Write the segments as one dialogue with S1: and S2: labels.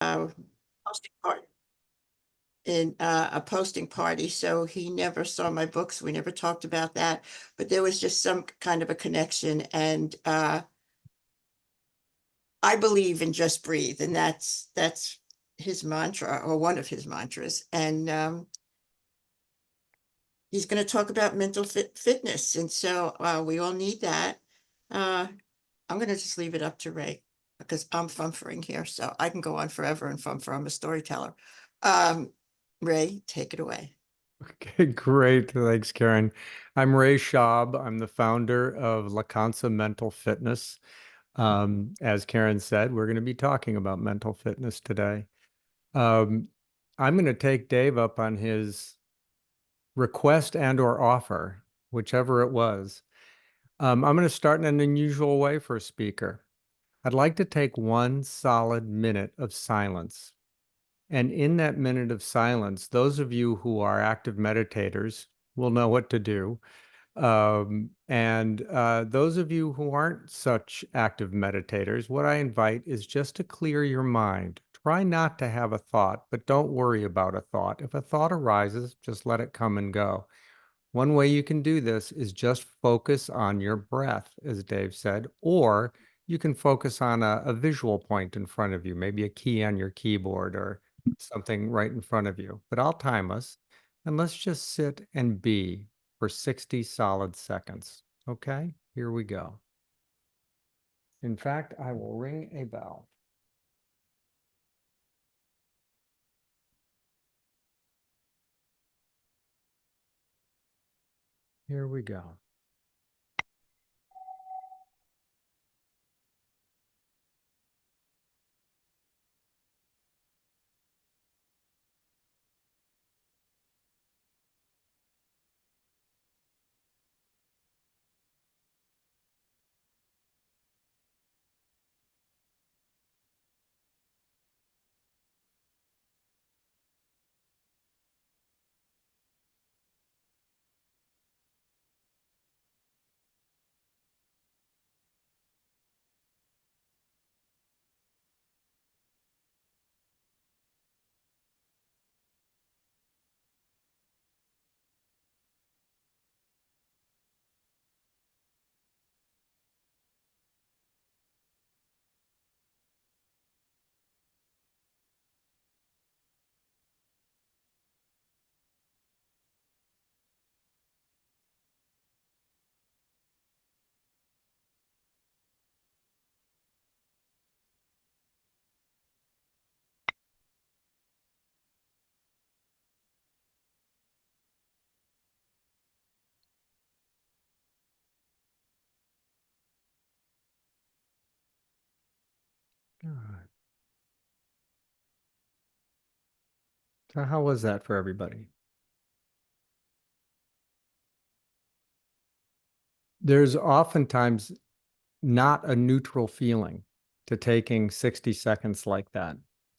S1: posting party in a posting party. So he never saw my books. We never talked about that, but there was just some kind of a connection. And I believe in just breathe, and that's his mantra, or one of his mantras. And he's going to talk about mental fitness, and so we all need that. I'm going to just leave it up to Ray because I'm fumfering here, so I can go on forever and fumfer. I'm a storyteller. Ray, take it away.
S2: Okay, great. Thanks, Karen. I'm Ray Schaub. I'm the founder of La Consa Mental Fitness. As Karen said, we're going to be talking about mental fitness today. Um, I'm going to take Dave up on his request and or offer, whichever it was. I'm going to start in an unusual way for a speaker. I'd like to take 1 solid minute of silence. And in that minute of silence, those of you who are active meditators will know what to do. And those of you who aren't such active meditators, what I invite is just to clear your mind. Try not to have a thought, but don't worry about a thought. If a thought arises, just let it come and go. One way you can do this is just focus on your breath, as Dave said, or you can focus on a visual point in front of you, maybe a key on your keyboard or something right in front of you. But I'll time us, and let's just sit and be for 60 solid seconds. Okay, here we go. In fact, I will ring a bell. Here we go. Good. So how was that for everybody? There's oftentimes not a neutral feeling to taking 60 seconds like that.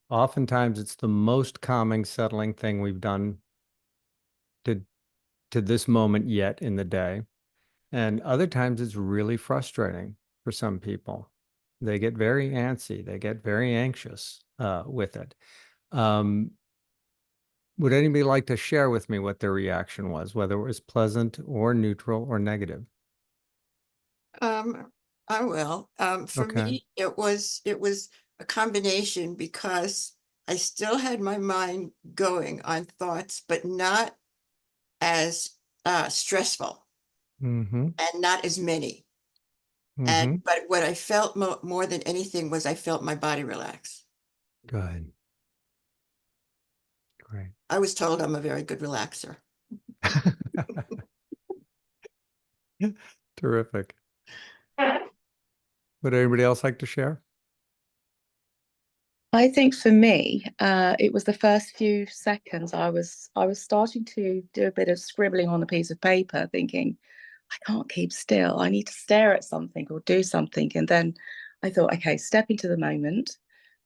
S2: Oftentimes, it's the most calming, settling thing we've done to, to this moment yet in the day. And other times, it's really frustrating for some people. They get very antsy, they get very anxious with it. Would anybody like to share with me what their reaction was, whether it was pleasant or neutral or negative?
S1: I will. For
S2: Okay.
S1: me, it was a combination because I still had my mind going on thoughts, but not as stressful
S2: Mm-hmm.
S1: and not as many. And
S2: Mm-hmm.
S1: but what I felt more than anything was I felt my body relax.
S2: Good. Great.
S1: I was told I'm a very good relaxer.
S2: Terrific. Would anybody else like to share?
S3: I think for me, it was the first few seconds. I was starting to do a bit of scribbling on a piece of paper, thinking, I can't keep still. I need to stare at something or do something. And then I thought, okay, step into the moment.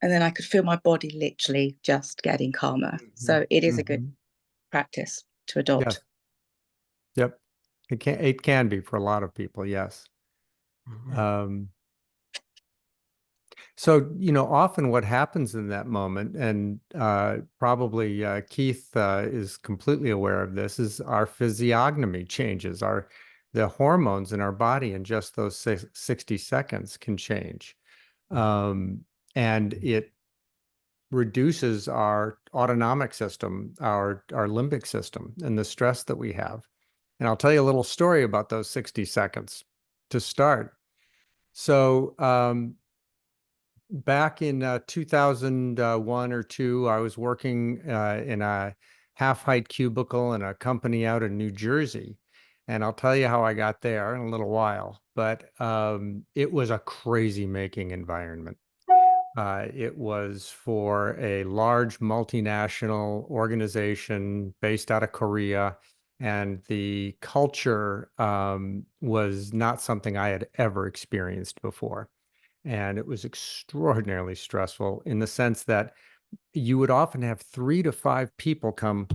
S3: And then I could feel my body literally just getting calmer.
S2: Mm-hmm.
S3: So it is a good
S2: Mm-hmm.
S3: practice to
S2: Yes.
S3: adopt.
S2: Yep. It can be for a lot of people, yes.
S1: Mhm.
S2: Um, So, often what happens in that moment, and probably Keith is completely aware of this, is our physiognomy changes. The hormones in our body in just those 60 seconds can change. And it reduces our autonomic system, our limbic system, and the stress that we have. And I'll tell you a little story about those 60 seconds to start. So, back in 2001 or two, I was working in a half-height cubicle in a company out in New Jersey. And I'll tell you how I got there in a little while. But it was a crazy-making environment. It was for a large multinational organization based out of Korea. And the culture was not something I had ever experienced before. And it was extraordinarily stressful in the sense that you would often have 3 to 5 people come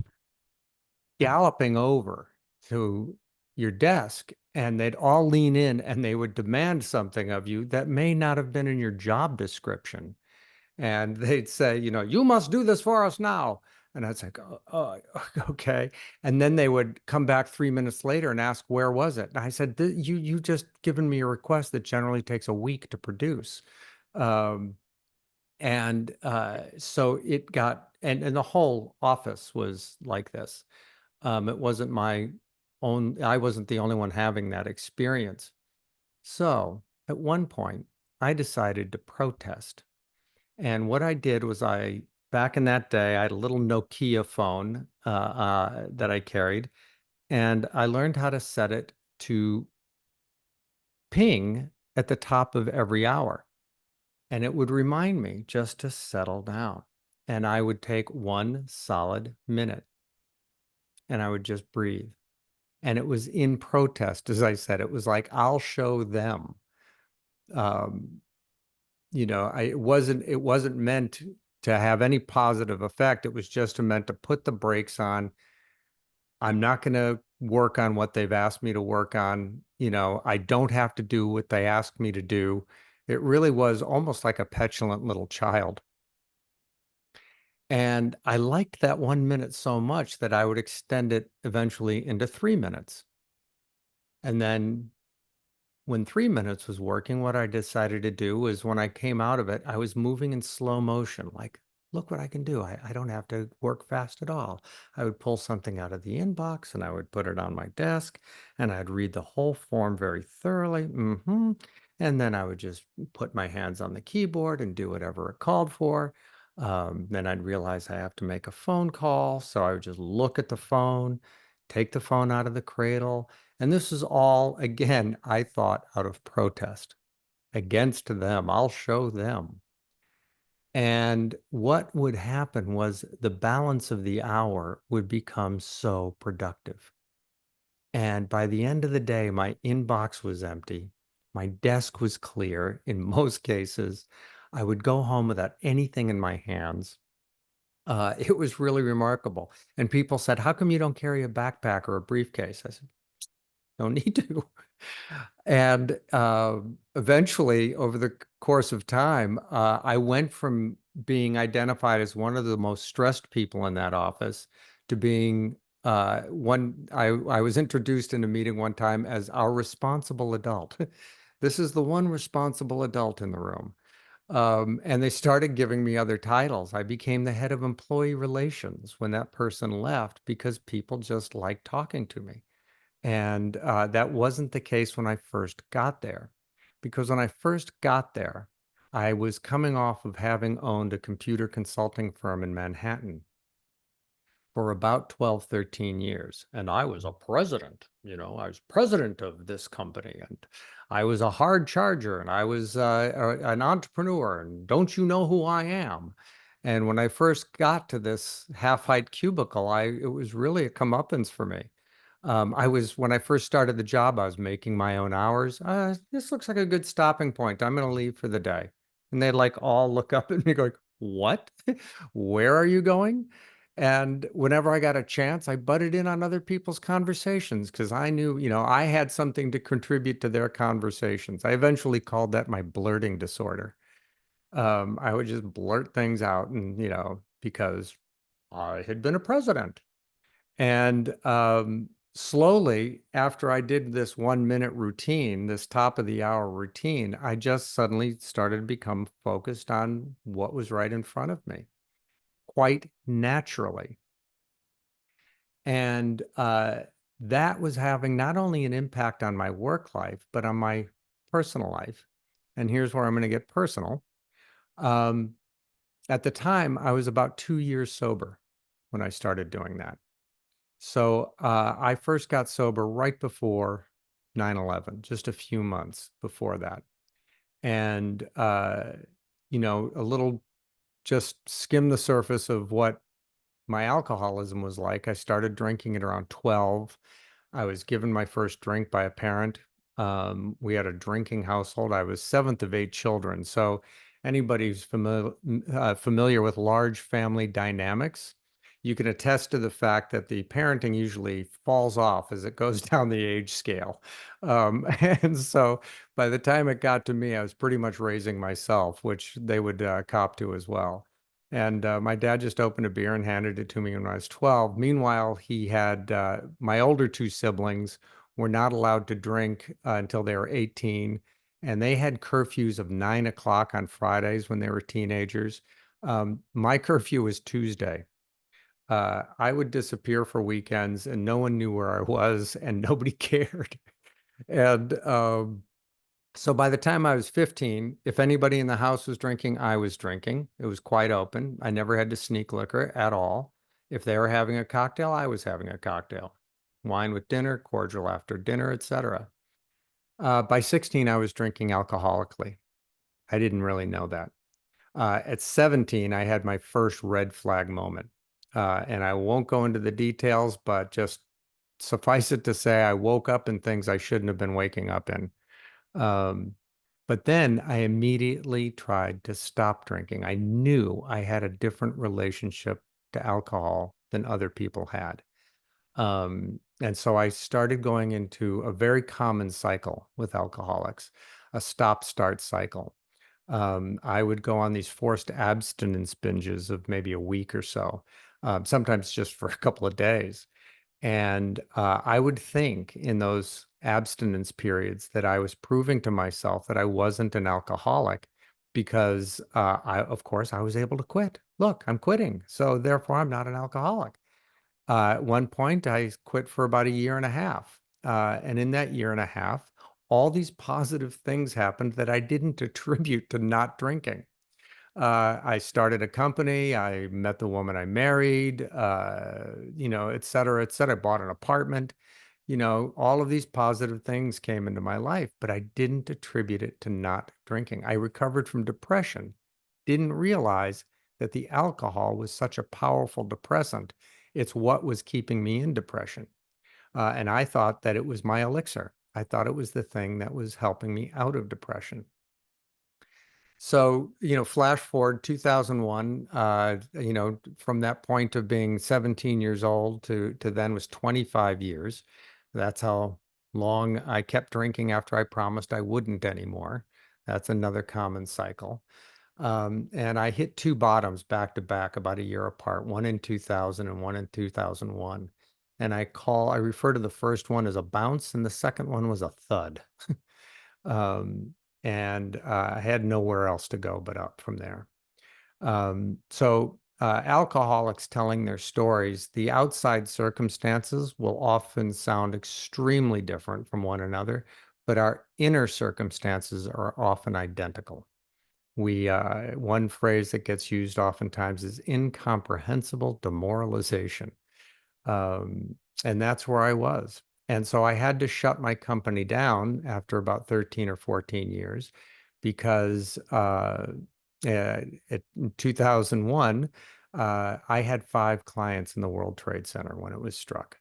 S2: galloping over to your desk, and they'd all lean in and they would demand something of you that may not have been in your job description. And they'd say, you must do this for us now. And I was like, oh, okay. And then they would come back 3 minutes later and ask, where was it? And I said, you just given me a request that generally takes a week to produce. So it got, and the whole office was like this. It wasn't I wasn't the only one having that experience. So at one point, I decided to protest. And what I did was back in that day, I had a little Nokia phone that I carried, and I learned how to set it to ping at the top of every hour. And it would remind me just to settle down. And I would take 1 solid minute and I would just breathe. And it was in protest, as I said, it was like, I'll show them. It wasn't meant to have any positive effect. It was just meant to put the brakes on. I'm not going to work on what they've asked me to work on. I don't have to do what they asked me to do. It really was almost like a petulant little child. And I liked that 1 minute so much that I would extend it eventually into 3 minutes. And then when 3 minutes was working, what I decided to do was when I came out of it, I was moving in slow motion, like, look what I can do. I don't have to work fast at all. I would pull something out of the inbox and I would put it on my desk and I'd read the whole form very thoroughly. And then I would just put my hands on the keyboard and do whatever it called for. Then I'd realize I have to make a phone call. So I would just look at the phone, take the phone out of the cradle. And this is all, again, I thought out of protest against them. I'll show them. And what would happen was the balance of the hour would become so productive. And by the end of the day, my inbox was empty. My desk was clear in most cases. I would go home without anything in my hands. It was really remarkable. And people said, how come you don't carry a backpack or a briefcase? I said, don't need to. And eventually, over the course of time, I went from being identified as one of the most stressed people in that office to being I was introduced in a meeting one time as our responsible adult. This is the one responsible adult in the room. And they started giving me other titles. I became the head of employee relations when that person left because people just liked talking to me. And that wasn't the case when I first got there, because when I first got there, I was coming off of having owned a computer consulting firm in Manhattan for about 12, 13 years. And I was a president, I was president of this company, and I was a hard charger, and I was an entrepreneur, and don't you know who I am? And when I first got to this half-height cubicle, it was really a comeuppance for me. When I first started the job, I was making my own hours. This looks like a good stopping point. I'm going to leave for the day. And they'd like all look up at me going, what? Where are you going? And whenever I got a chance, I butted in on other people's conversations because I knew, I had something to contribute to their conversations. I eventually called that my blurting disorder. I would just blurt things out, and because I had been a president. And slowly, after I did this 1 minute routine, this top of the hour routine, I just suddenly started to become focused on what was right in front of me, quite naturally. And that was having not only an impact on my work life, but on my personal life. And here's where I'm going to get personal. Um, at the time, I was about 2 years sober when I started doing that. So I first got sober right before 9/11, just a few months before that. And, a little just skim the surface of what my alcoholism was like. I started drinking at around 12. I was given my first drink by a parent. We had a drinking household. I was seventh of 8 children. So anybody who's familiar with large family dynamics, you can attest to the fact that the parenting usually falls off as it goes down the age scale. And so by the time it got to me, I was pretty much raising myself, which they would cop to as well. And my dad just opened a beer and handed it to me when I was 12. Meanwhile, he had my older two siblings were not allowed to drink until they were 18. And they had curfews of 9 o'clock on Fridays when they were teenagers. My curfew was Tuesday. I would disappear for weekends and no one knew where I was and nobody cared. And so by the time I was 15, if anybody in the house was drinking, I was drinking. It was quite open. I never had to sneak liquor at all. If they were having a cocktail, I was having a cocktail. Wine with dinner, cordial after dinner, etc. By 16, I was drinking alcoholically. I didn't really know that. At 17, I had my first red flag moment. And I won't go into the details, but just suffice it to say, I woke up in things I shouldn't have been waking up in. But then I immediately tried to stop drinking. I knew I had a different relationship to alcohol than other people had. And so I started going into a very common cycle with alcoholics, a stop-start cycle. I would go on these forced abstinence binges of maybe a week or so, sometimes just for a couple of days. And I would think in those abstinence periods that I was proving to myself that I wasn't an alcoholic because of course, I was able to quit. Look, I'm quitting. So therefore, I'm not an alcoholic. At one point, I quit for about a year and a half. And in that year and a half, all these positive things happened that I didn't attribute to not drinking. I started a company. I met the woman I married, et cetera, et cetera. I bought an apartment. All of these positive things came into my life, but I didn't attribute it to not drinking. I recovered from depression, didn't realize that the alcohol was such a powerful depressant. It's what was keeping me in depression. And I thought that it was my elixir. I thought it was the thing that was helping me out of depression. So, flash forward 2001, from that point of being 17 years old to then was 25 years. That's how long I kept drinking after I promised I wouldn't anymore. That's another common cycle. And I hit two bottoms back to back about a year apart, one in 2000 and one in 2001. And I refer to the first one as a bounce and the second one was a thud. Um, and I had nowhere else to go but up from there. So alcoholics telling their stories, the outside circumstances will often sound extremely different from one another, but our inner circumstances are often identical. One phrase that gets used oftentimes is incomprehensible demoralization. Um, and that's where I was. And so I had to shut my company down after about 13 or 14 years because in 2001, I had 5 clients in the World Trade Center when it was struck.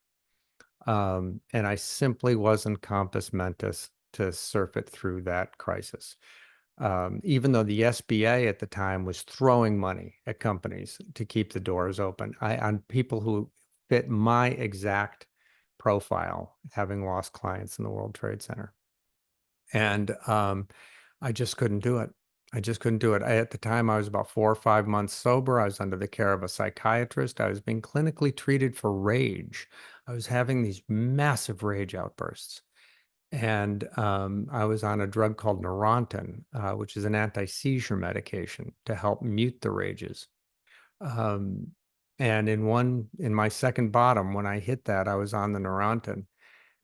S2: And I simply wasn't compos mentis to surf it through that crisis. Even though the SBA at the time was throwing money at companies to keep the doors open, on people who fit my exact profile, having lost clients in the World Trade Center. And I just couldn't do it. I just couldn't do it. At the time, I was about 4 or 5 months sober. I was under the care of a psychiatrist. I was being clinically treated for rage. I was having these massive rage outbursts. And I was on a drug called Neurontin, which is an anti-seizure medication to help mute the rages. Um, and in my second bottom, when I hit that, I was on the Neurontin,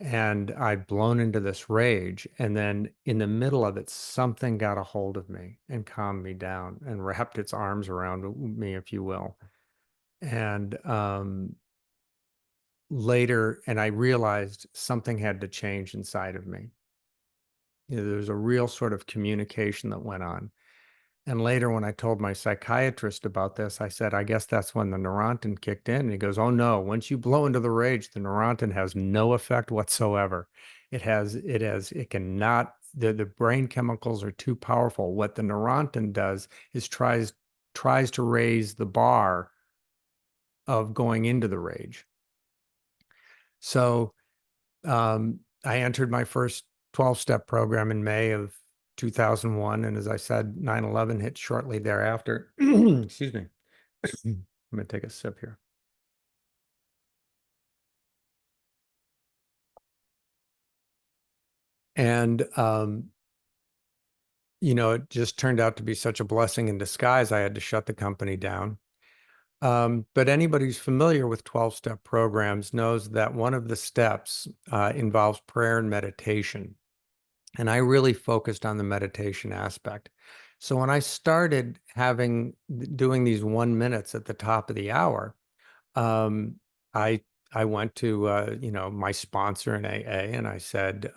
S2: and I'd blown into this rage. And then in the middle of it, something got a hold of me and calmed me down and wrapped its arms around me, if you will. And later, and I realized something had to change inside of me. There was a real sort of communication that went on. And later, when I told my psychiatrist about this, I said, I guess that's when the Neurontin kicked in. And he goes, oh no, once you blow into the rage, the Neurontin has no effect whatsoever. It cannot, the brain chemicals are too powerful. What the Neurontin does is tries to raise the bar of going into the rage. So I entered my first 12-step program in May of 2001. And as I said, 9/11 hit shortly thereafter. Excuse me. I'm going to take a sip here. And, it just turned out to be such a blessing in disguise. I had to shut the company down. But anybody who's familiar with 12-step programs knows that one of the steps involves prayer and meditation. And I really focused on the meditation aspect. So when I started doing these 1 minutes at the top of the hour, um, I went to my sponsor in AA, and I said,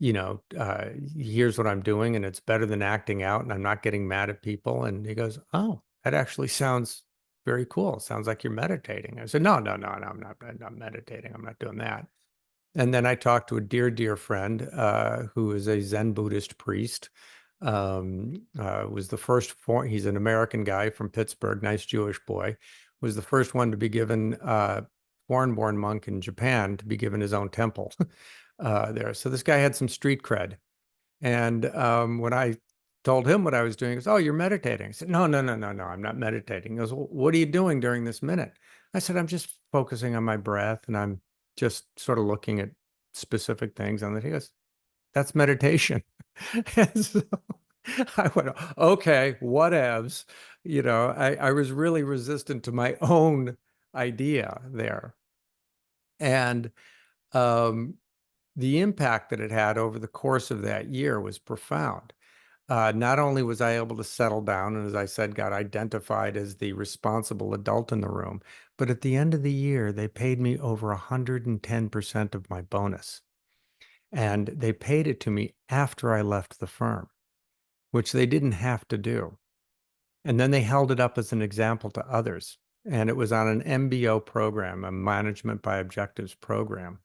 S2: here's what I'm doing, and it's better than acting out, and I'm not getting mad at people. And he goes, oh, that actually sounds very cool. It sounds like you're meditating. I said, no, I'm not meditating. I'm not doing that. And then I talked to a dear friend who is a Zen Buddhist priest. Was the first he's an American guy from Pittsburgh, nice Jewish boy, was the first one to be given foreign-born monk in Japan to be given his own temple there. So this guy had some street cred. And when I told him what I was doing, he goes, oh, you're meditating. I said, no, I'm not meditating. He goes, well, what are you doing during this minute? I said, I'm just focusing on my breath, and I'm just sort of looking at specific things. And he goes, that's meditation. And so I went, okay, whatevs. I was really resistant to my own idea there. And the impact that it had over the course of that year was profound. Not only was I able to settle down, and as I said, got identified as the responsible adult in the room, but at the end of the year, they paid me over 110% of my bonus. And they paid it to me after I left the firm, which they didn't have to do. And then they held it up as an example to others. And it was on an MBO program, a Management by Objectives program,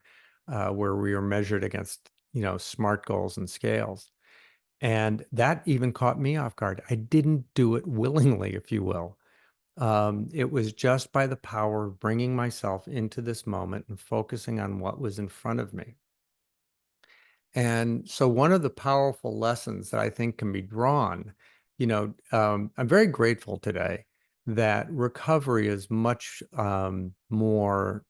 S2: where we were measured against, SMART goals and scales. And that even caught me off guard. I didn't do it willingly, if you will. It was just by the power of bringing myself into this moment and focusing on what was in front of me. And so one of the powerful lessons that I think can be drawn, I'm very grateful today that recovery is much more,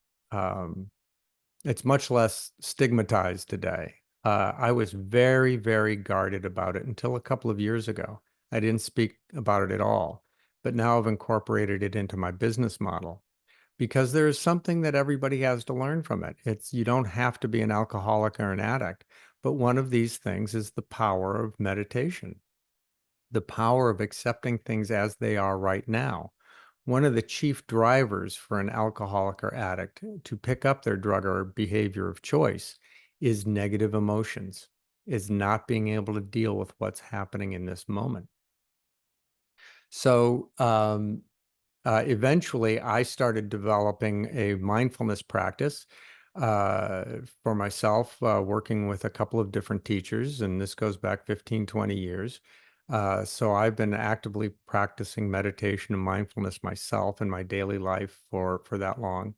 S2: it's much less stigmatized today. I was very, very guarded about it until a couple of years ago. I didn't speak about it at all, but now I've incorporated it into my business model because there is something that everybody has to learn from it. You don't have to be an alcoholic or an addict, but one of these things is the power of meditation, the power of accepting things as they are right now. One of the chief drivers for an alcoholic or addict to pick up their drug or behavior of choice is negative emotions, is not being able to deal with what's happening in this moment. So eventually, I started developing a mindfulness practice for myself, working with a couple of different teachers, and this goes back 15, 20 years. So I've been actively practicing meditation and mindfulness myself in my daily life for that long.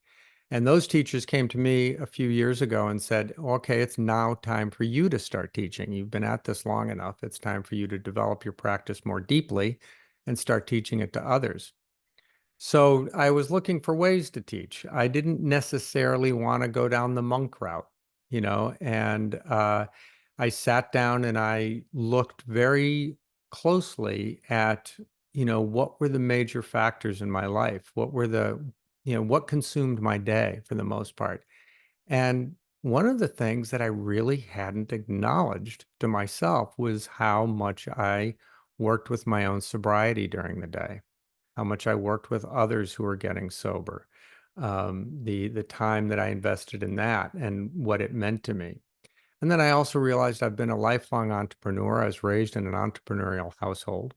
S2: And those teachers came to me a few years ago and said, okay, it's now time for you to start teaching. You've been at this long enough. It's time for you to develop your practice more deeply and start teaching it to others. So I was looking for ways to teach. I didn't necessarily want to go down the monk route, and I sat down and I looked very closely at, what were the major factors in my life? What were what consumed my day for the most part? And one of the things that I really hadn't acknowledged to myself was how much I worked with my own sobriety during the day, how much I worked with others who were getting sober, the time that I invested in that and what it meant to me. And then I also realized I've been a lifelong entrepreneur. I was raised in an entrepreneurial household.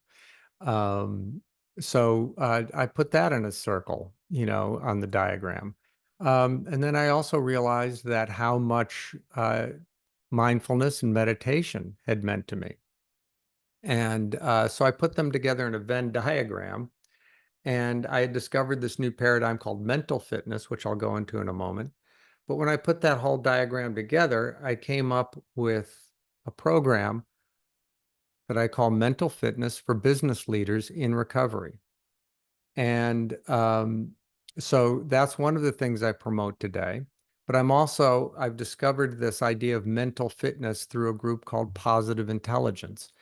S2: Um, so I put that in a circle, on the diagram. And then I also realized that how much mindfulness and meditation had meant to me. And so I put them together in a Venn diagram. And I had discovered this new paradigm called mental fitness, which I'll go into in a moment. But when I put that whole diagram together, I came up with a program that I call Mental Fitness for Business Leaders in Recovery. And so that's one of the things I promote today. But I've discovered this idea of mental fitness through a group called Positive Intelligence.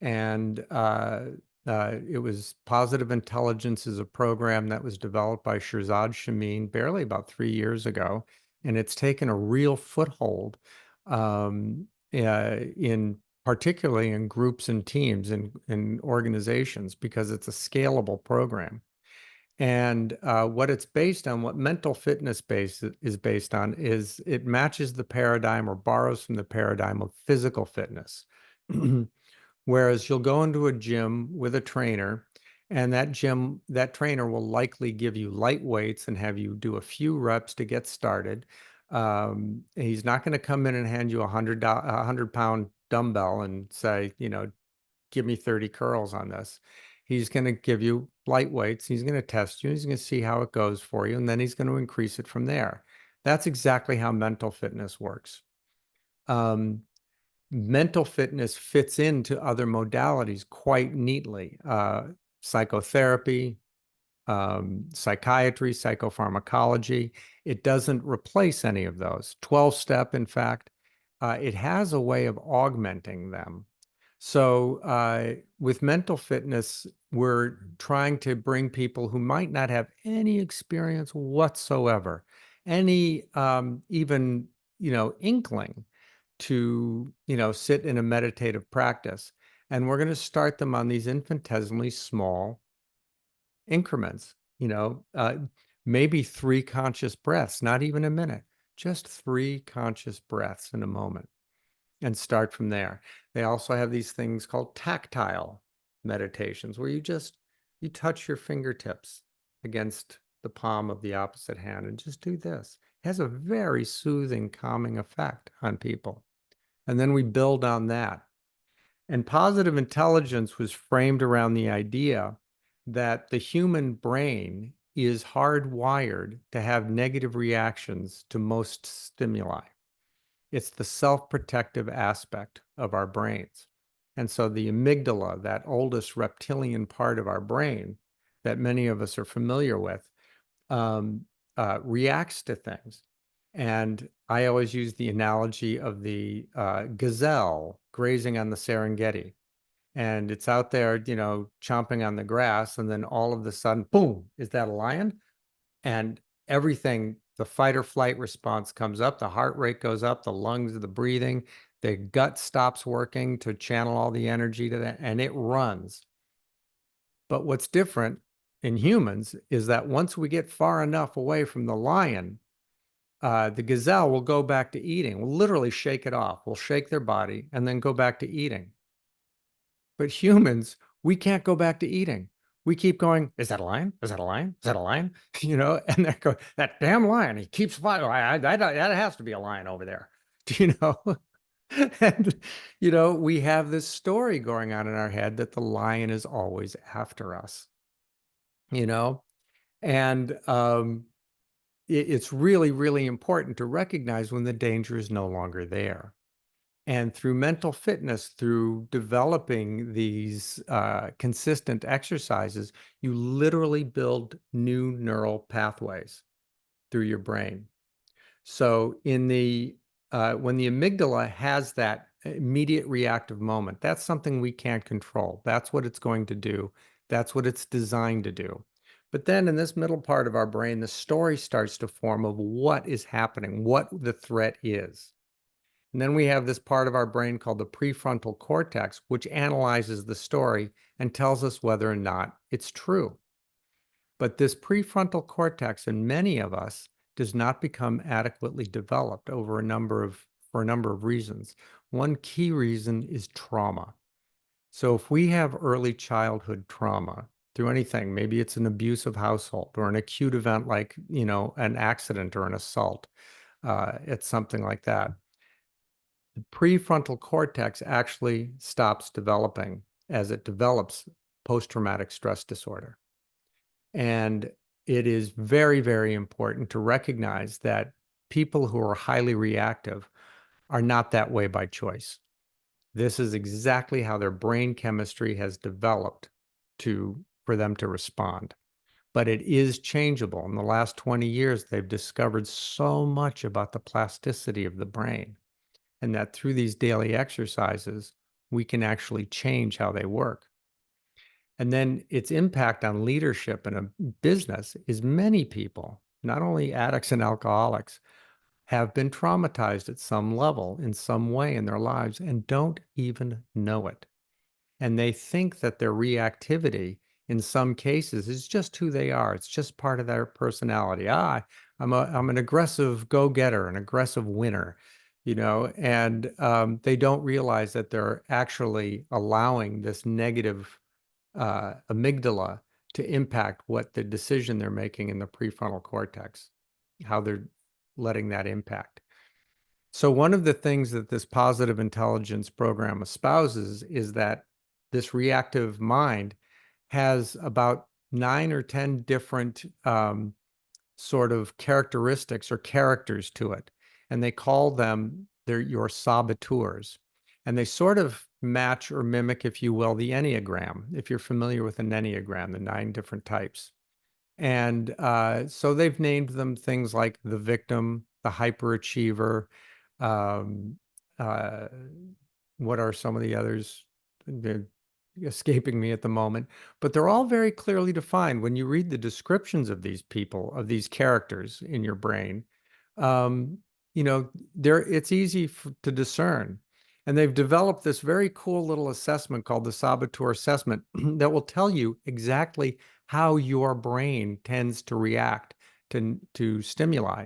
S2: And it was Positive Intelligence is a program that was developed by Shirzad Chamine barely about 3 years ago. And it's taken a real foothold in particularly in groups and teams and in organizations because it's a scalable program. And what it's based on, what mental fitness is based on, is it matches the paradigm or borrows from the paradigm of physical fitness. Whereas you'll go into a gym with a trainer, and that trainer will likely give you light weights and have you do a few reps to get started. He's not going to come in and hand you a 100-pound dumbbell and say, give me 30 curls on this. He's going to give you light weights. He's going to test you. He's going to see how it goes for you. And then he's going to increase it from there. That's exactly how mental fitness works. Mental fitness fits into other modalities quite neatly. Psychotherapy, psychiatry, psychopharmacology. It doesn't replace any of those. 12-step, in fact, it has a way of augmenting them. So with mental fitness, we're trying to bring people who might not have any experience whatsoever, any even, inkling to, sit in a meditative practice. And we're going to start them on these infinitesimally small increments, maybe 3 conscious breaths, not even a minute, just 3 conscious breaths in a moment, and start from there. They also have these things called tactile meditations where you touch your fingertips against the palm of the opposite hand and just do this. It has a very soothing, calming effect on people. And then we build on that. And positive intelligence was framed around the idea that the human brain is hardwired to have negative reactions to most stimuli. It's the self-protective aspect of our brains. And so the amygdala, that oldest reptilian part of our brain that many of us are familiar with, reacts to things. And I always use the analogy of the gazelle grazing on the Serengeti. And it's out there, chomping on the grass. And then all of a sudden, boom, is that a lion? And everything, the fight or flight response comes up, the heart rate goes up, the lungs, the breathing, the gut stops working to channel all the energy to that, and it runs. But what's different in humans is that once we get far enough away from the lion, the gazelle will go back to eating. We'll literally shake it off. We'll shake their body and then go back to eating. But humans, we can't go back to eating. We keep going, is that a lion? Is that a lion? Is that a lion? And they're going, that damn lion, he keeps flying. That has to be a lion over there. And, we have this story going on in our head that the lion is always after us, and it's really, really important to recognize when the danger is no longer there. And through mental fitness, through developing these consistent exercises, you literally build new neural pathways through your brain. So when the amygdala has that immediate reactive moment, that's something we can't control. That's what it's going to do. That's what it's designed to do. But then in this middle part of our brain, the story starts to form of what is happening, what the threat is. And then we have this part of our brain called the prefrontal cortex, which analyzes the story and tells us whether or not it's true. But this prefrontal cortex in many of us does not become adequately developed for a number of reasons. One key reason is trauma. So if we have early childhood trauma through anything, maybe it's an abusive household or an acute event like, an accident or an assault, it's something like that. The prefrontal cortex actually stops developing as it develops post-traumatic stress disorder. And it is very, very important to recognize that people who are highly reactive are not that way by choice. This is exactly how their brain chemistry has developed for them to respond. But it is changeable. In the last 20 years, they've discovered so much about the plasticity of the brain, and that through these daily exercises, we can actually change how they work. And then its impact on leadership in a business is many people, not only addicts and alcoholics, have been traumatized at some level in some way in their lives and don't even know it. And they think that their reactivity in some cases is just who they are. It's just part of their personality. I'm an aggressive go-getter, an aggressive winner, and they don't realize that they're actually allowing this negative amygdala to impact what the decision they're making in the prefrontal cortex, how they're letting that impact. So one of the things that this positive intelligence program espouses is that this reactive mind has about 9 or 10 different sort of characteristics or characters to it. And they call them your saboteurs. And they sort of match or mimic, if you will, the Enneagram, if you're familiar with an Enneagram, the 9 different types. And so they've named them things like the victim, the hyperachiever. Um, uh, what are some of the others? They're escaping me at the moment, but they're all very clearly defined. When you read the descriptions of these people, of these characters in your brain, um, it's easy to discern. And they've developed this very cool little assessment called the Saboteur Assessment that will tell you exactly how your brain tends to react to stimuli.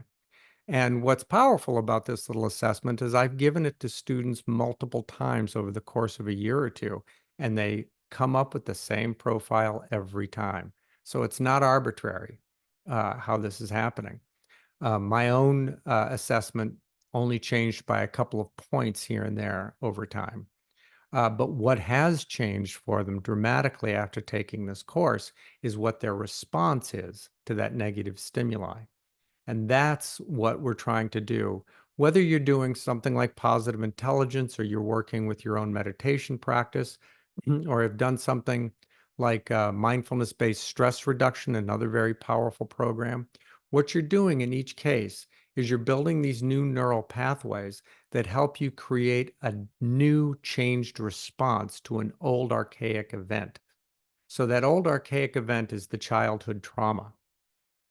S2: And what's powerful about this little assessment is I've given it to students multiple times over the course of a year or two, and they come up with the same profile every time. So it's not arbitrary how this is happening. My own assessment only changed by a couple of points here and there over time. But what has changed for them dramatically after taking this course is what their response is to that negative stimuli. And that's what we're trying to do. Whether you're doing something like positive intelligence or you're working with your own meditation practice or have done something like mindfulness-based stress reduction, another very powerful program, what you're doing in each case is you're building these new neural pathways that help you create a new changed response to an old archaic event. So that old archaic event is the childhood trauma.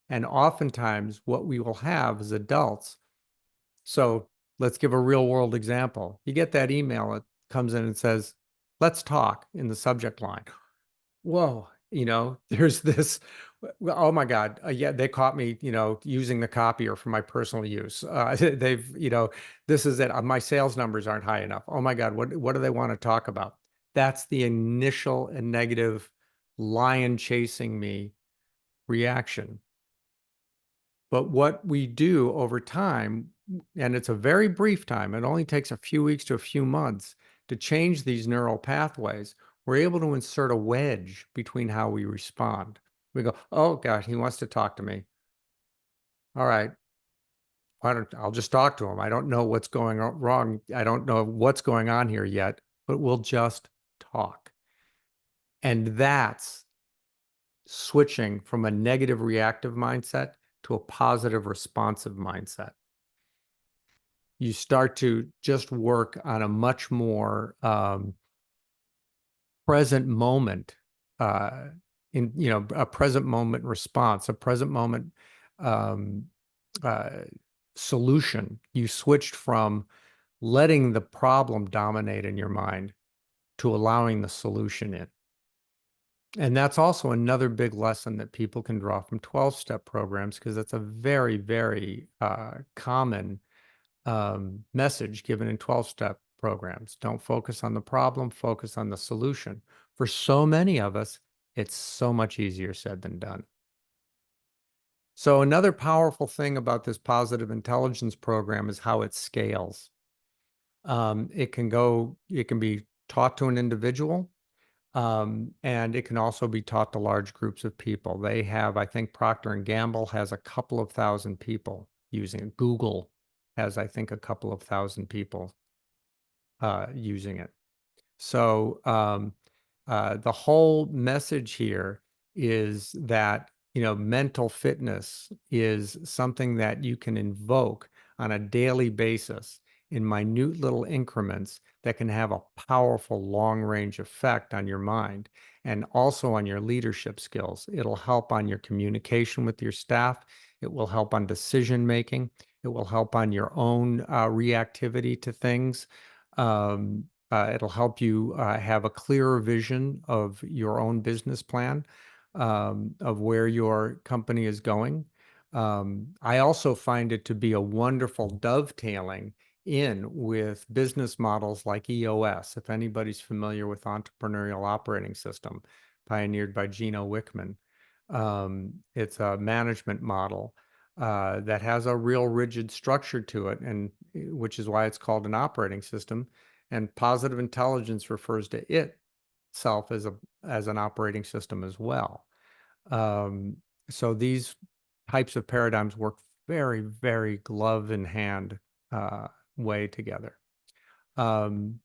S2: And oftentimes what we will have as adults, so let's give a real world example. You get that email, it comes in and says, let's talk in the subject line. Whoa, there's this, oh my God, yeah, they caught me, using the copier for my personal use. This is it. My sales numbers aren't high enough. Oh my God, what do they want to talk about? That's the initial and negative lion chasing me reaction. But what we do over time, and it's a very brief time, it only takes a few weeks to a few months to change these neural pathways, we're able to insert a wedge between how we respond. We go, oh God, he wants to talk to me. all right, I'll just talk to him. I don't know what's going on wrong. I don't know what's going on here yet, but we'll just talk. And that's switching from a negative reactive mindset to a positive responsive mindset. You start to just work on a much more present moment, a present moment response, a present moment um, uh, solution. You switched from letting the problem dominate in your mind to allowing the solution in. And that's also another big lesson that people can draw from 12-step programs, because that's a very, very common message given in 12-step programs. Don't focus on the problem, focus on the solution. For so many of us, it's so much easier said than done. So another powerful thing about this positive intelligence program is how it scales. It can be taught to an individual, and it can also be taught to large groups of people. They have, I think Procter & Gamble has a couple of thousand people using it. Google has, I think, a couple of thousand people using it. So the whole message here is that, mental fitness is something that you can invoke on a daily basis in minute little increments that can have a powerful long-range effect on your mind and also on your leadership skills. It'll help on your communication with your staff. It will help on decision making. It will help on your own reactivity to things. It'll help you have a clearer vision of your own business plan, of where your company is going. I also find it to be a wonderful dovetailing in with business models like EOS. If anybody's familiar with Entrepreneurial Operating System, pioneered by Gino Wickman, it's a management model that has a real rigid structure to it, and which is why it's called an operating system. And positive intelligence refers to itself as an operating system as well. So these types of paradigms work very, very glove in hand way together. And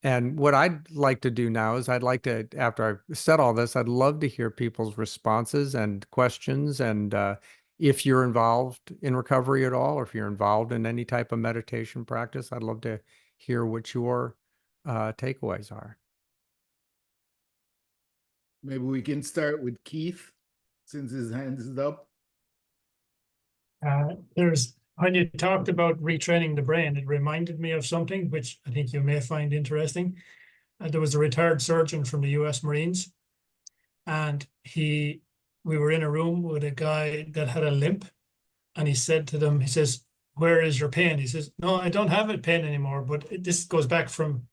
S2: what I'd like to do now is after I've said all this, I'd love to hear people's responses and questions. And if you're involved in recovery at all, or if you're involved in any type of meditation practice, I'd love to hear what your takeaways are.
S4: Maybe we can start with Keith, since his hand is up.
S5: When you talked about retraining the brain, it reminded me of something which I think you may find interesting. There was a retired surgeon from the US Marines, and we were in a room with a guy that had a limp, and he said to them, he says, "Where is your pain?" He says, "No, I don't have a pain anymore, but this goes back from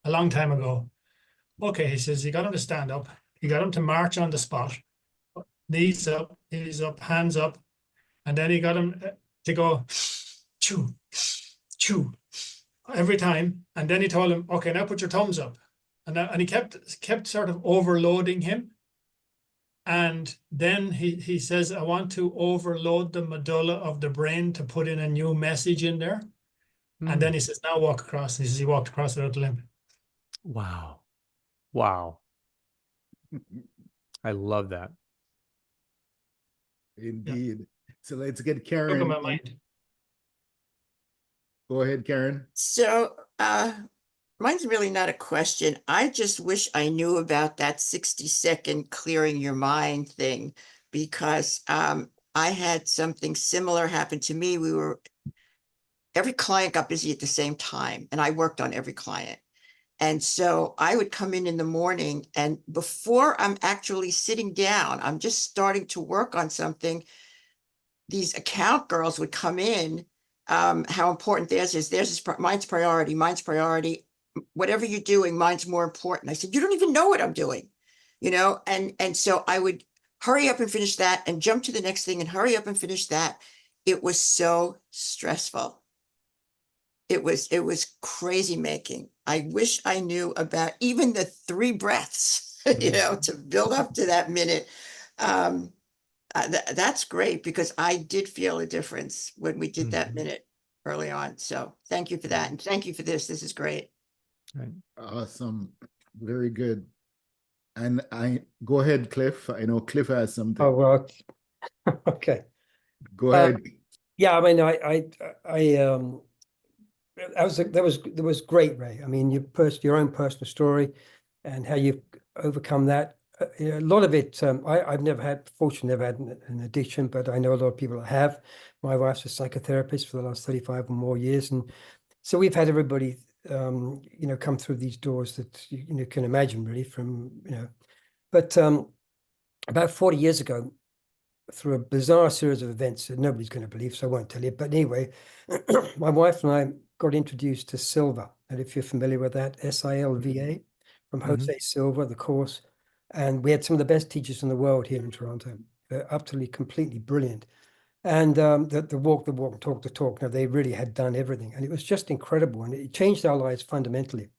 S5: a long time ago." Okay, he says, he got him to stand up. He got him to march on the spot, knees up, hands up. And then he got him to go chew, chew every time. And then he told him, "Okay, now put your thumbs up." And he kept sort of overloading him. And then he says, "I want to overload the medulla of the brain to put in a new message in there." And then he says, "Now walk across." And he says he walked across without the limp.
S2: Wow. Wow. I love that.
S4: Indeed. Yeah. So let's get
S5: Look
S4: Karen.
S5: at my mind.
S4: Go ahead, Karen.
S1: So mine's really not a question. I just wish I knew about that 60-second clearing your mind thing, because I had something similar happen to me. Every client got busy at the same time, and I worked on every client. And so I would come in the morning, and before I'm actually sitting down, I'm just starting to work on something. These account girls would come in, how important theirs is. Mine's priority, mine's priority. Whatever you're doing, mine's more important. I said, "You don't even know what I'm doing," and so I would hurry up and finish that and jump to the next thing and hurry up and finish that. It was so stressful. It was crazy making. I wish I knew about even the 3 breaths, to build up to that minute. That's great because I did feel a difference when we did that
S2: Mhm.
S1: minute early on. So thank you for that. And thank you for this. This is great.
S2: Right.
S4: Awesome. Very good. And I go ahead, Cliff. I know Cliff has something.
S6: Oh, well, okay.
S4: Go ahead.
S6: Yeah, I mean, that was great, Ray. I mean, your own personal story and how you've overcome that. A lot of it, I've fortunately never had an addiction, but I know a lot of people that have. My wife's a psychotherapist for the last 35 or more years. And so we've had everybody, come through these doors that you can imagine really but about 40 years ago, through a bizarre series of events that nobody's going to believe, so I won't tell you. But anyway, my wife and I got introduced to Silva. And if you're familiar with that, SILVA, from Jose Silva, the course. And we had some of the best teachers in the world here in Toronto. They're utterly, completely brilliant. And the walk, talk the talk. Now, they really had done everything. And it was just incredible. And it changed our lives fundamentally.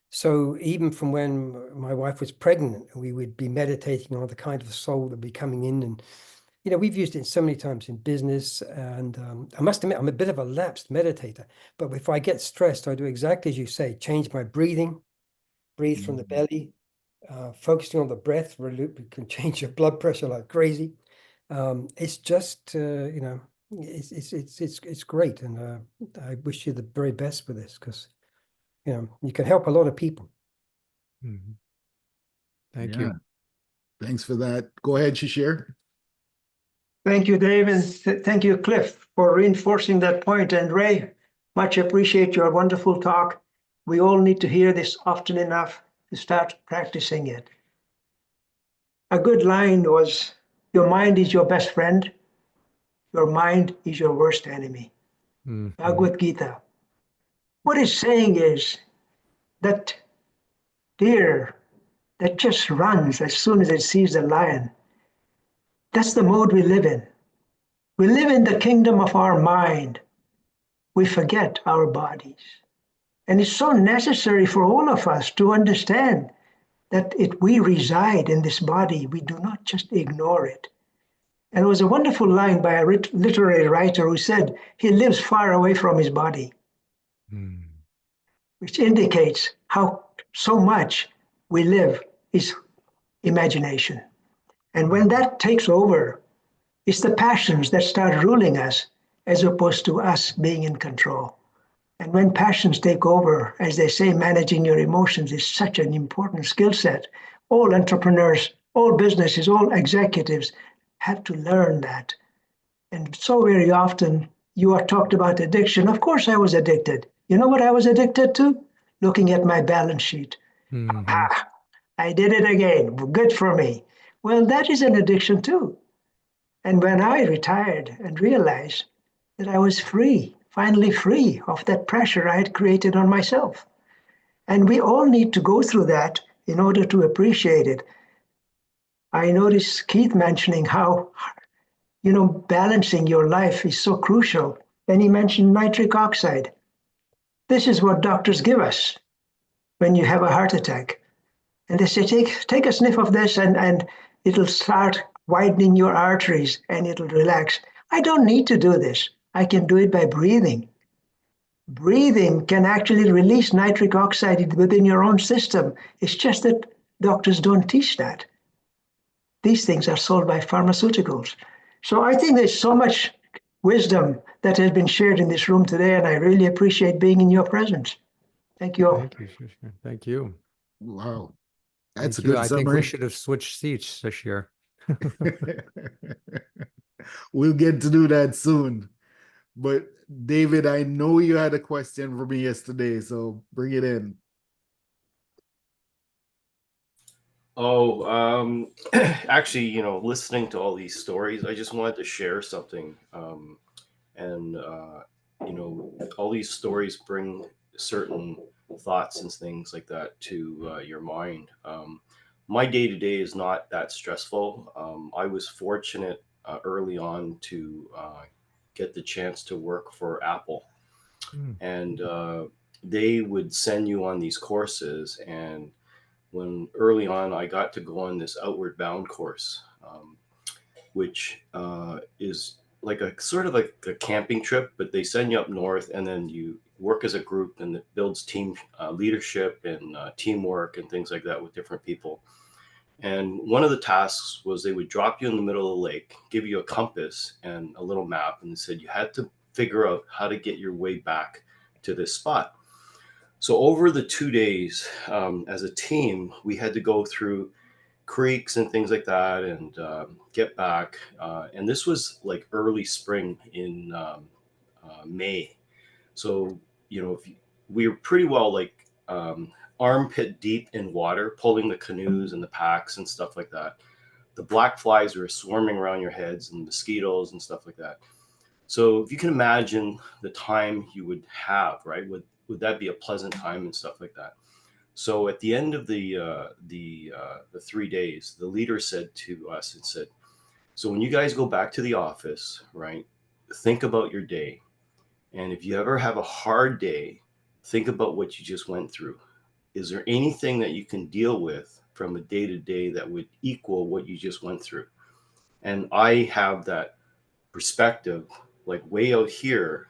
S6: So even from when my wife was pregnant, we would be meditating on the kind of soul that would be coming in. And we've used it so many times in business, and I must admit, I'm a bit of a lapsed meditator, but if I get stressed, I do exactly as you say, change my breathing, breathe from the belly, focusing on the breath, really can change your blood pressure like crazy. It's just, it's great. And I wish you the very best with this because, you can help a lot of people.
S2: Mhm. Thank
S4: Yeah.
S2: you.
S4: Thanks for that. Go ahead, Shishir.
S7: Thank you, Dave, and thank you, Cliff, for reinforcing that point. And Ray, much appreciate your wonderful talk. We all need to hear this often enough to start practicing it. A good line was, your mind is your best friend, your mind is your worst enemy.
S2: Mhm.
S7: Bhagavad Gita. What it's saying is that deer that just runs as soon as it sees the lion, that's the mode we live in. We live in the kingdom of our mind. We forget our bodies. And it's so necessary for all of us to understand that we reside in this body. We do not just ignore it. And it was a wonderful line by a literary writer who said he lives far away from his body,
S2: Mhm.
S7: which indicates how so much we live is imagination. And when that takes over, it's the passions that start ruling us as opposed to us being in control. And when passions take over, as they say, managing your emotions is such an important skill set. All entrepreneurs, all businesses, all executives have to learn that. And so very often you are talked about addiction. Of course, I was addicted. You know what I was addicted to? Looking at my balance sheet.
S2: Mhm.
S7: Ah, I did it again. Good for me. Well, that is an addiction too. And when I retired and realized that I was free, finally free of that pressure I had created on myself. And we all need to go through that in order to appreciate it. I noticed Keith mentioning how, balancing your life is so crucial. And he mentioned nitric oxide. This is what doctors give us when you have a heart attack. And they say, take a sniff of this and it'll start widening your arteries and it'll relax. I don't need to do this. I can do it by breathing. Breathing can actually release nitric oxide within your own system. It's just that doctors don't teach that. These things are sold by pharmaceuticals. So I think there's so much wisdom that has been shared in this room today, and I really appreciate being in your presence. Thank you all.
S2: Thank you, Shishir. Thank you.
S4: Wow. That's a
S2: Thank you.
S4: good
S2: I think we
S4: summary.
S2: should have switched seats this year.
S4: We'll get to do that soon. But David, I know you had a question for me yesterday, so bring it in.
S8: Oh, actually, listening to all these stories, I just wanted to share something. And all these stories bring certain thoughts and things like that to your mind. My day to day is not that stressful. I was fortunate early on to get the chance to work for Apple,
S2: Mm.
S8: and they would send you on these courses. And when early on I got to go on this outward bound course, which is like a sort of like a camping trip, but they send you up north and then you work as a group, and it builds team leadership and teamwork and things like that with different people. And one of the tasks was they would drop you in the middle of the lake, give you a compass and a little map, and they said you had to figure out how to get your way back to this spot. So over the 2 days, as a team, we had to go through creeks and things like that and get back. And this was like early spring in May. So, we were pretty well like armpit deep in water, pulling the canoes and the packs and stuff like that. The black flies were swarming around your heads and mosquitoes and stuff like that. So if you can imagine the time you would have, right? Would that be a pleasant time and stuff like that? So at the end of the 3 days, the leader said to us and said, "So when you guys go back to the office, right? Think about your day, and if you ever have a hard day, think about what you just went through. Is there anything that you can deal with from a day to day that would equal what you just went through?" And I have that perspective, like way out here,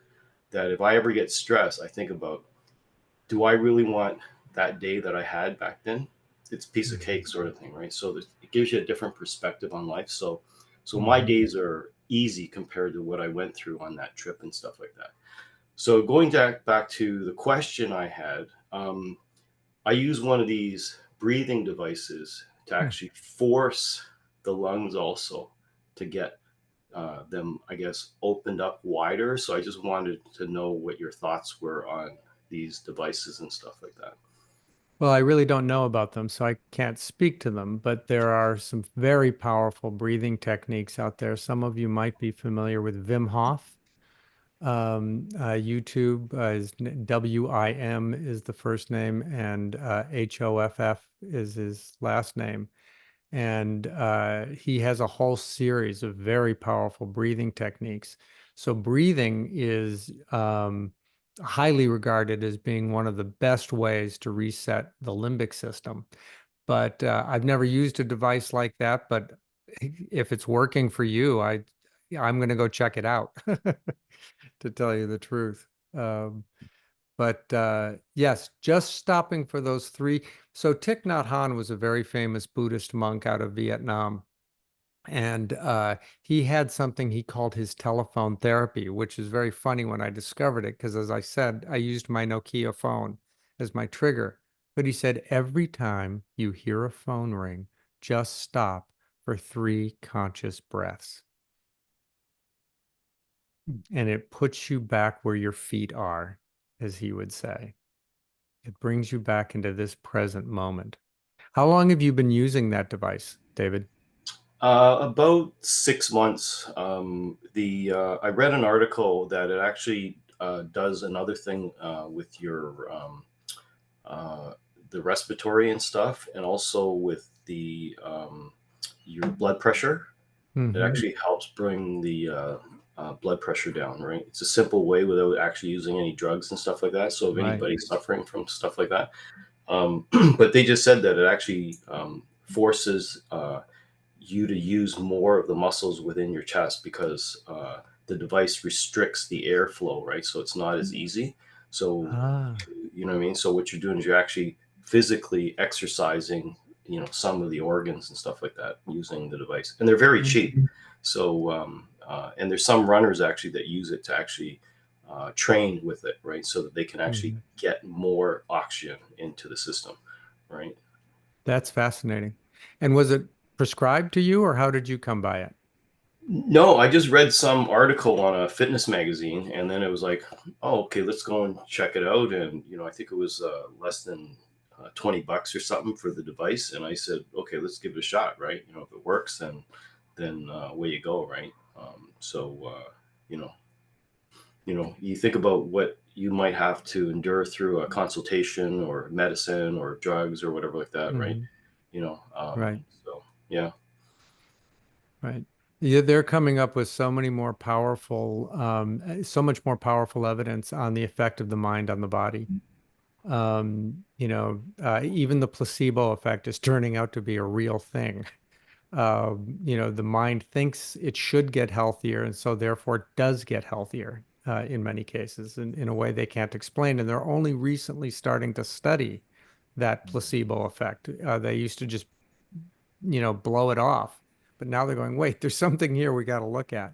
S8: that if I ever get stressed, I think about, do I really want that day that I had back then? It's a piece of cake sort of thing, right? So it gives you a different perspective on life. So my days are easy compared to what I went through on that trip and stuff like that. So going back to the question I had, I use one of these breathing devices to actually force the lungs also to get them, I guess, opened up wider. So I just wanted to know what your thoughts were on these devices and stuff like that.
S2: Well, I really don't know about them, so I can't speak to them, but there are some very powerful breathing techniques out there. Some of you might be familiar with Wim Hof. YouTube is WIM is the first name, and HOFF is his last name. And he has a whole series of very powerful breathing techniques. So breathing is highly regarded as being one of the best ways to reset the limbic system. But I've never used a device like that. But if it's working for you, I'm going to go check it out, to tell you the truth. But yes, just stopping for those three. So Thich Nhat Hanh was a very famous Buddhist monk out of Vietnam. And he had something he called his telephone therapy, which is very funny when I discovered it, because as I said, I used my Nokia phone as my trigger. But he said, every time you hear a phone ring, just stop for 3 conscious breaths. And it puts you back where your feet are, as he would say. It brings you back into this present moment. How long have you been using that device, David?
S8: About 6 months. I read an article that it actually does another thing with your the respiratory and stuff, and also with the your blood pressure. It actually helps bring the blood pressure down, right? It's a simple way without actually using any drugs and stuff like that. So if anybody's suffering from stuff like that, but they just said that it actually forces you to use more of the muscles within your chest, because the device restricts the airflow, right? So it's not as easy. So, you know what I mean? So what you're doing is you're actually physically exercising, some of the organs and stuff like that using the device. And they're very cheap. So, and there's some runners actually that use it to actually train with it, right? So that they can actually get more oxygen into the system, right?
S2: That's fascinating. And was it prescribed to you, or how did you come by it?
S8: No, I just read some article on a fitness magazine, and then it was like, oh, okay, let's go and check it out. And I think it was less than $20 or something for the device. And I said, okay, let's give it a shot, right? If it works, then away you go, right? So you think about what you might have to endure through a consultation or medicine or drugs or whatever like that, right?
S2: Right.
S8: So yeah.
S2: Right. Yeah, they're coming up with so much more powerful evidence on the effect of the mind on the body. Even the placebo effect is turning out to be a real thing. The mind thinks it should get healthier, and so therefore it does get healthier in many cases in a way they can't explain. And they're only recently starting to study that placebo effect. They used to just, blow it off, but now they're going, wait, there's something here we got to look at.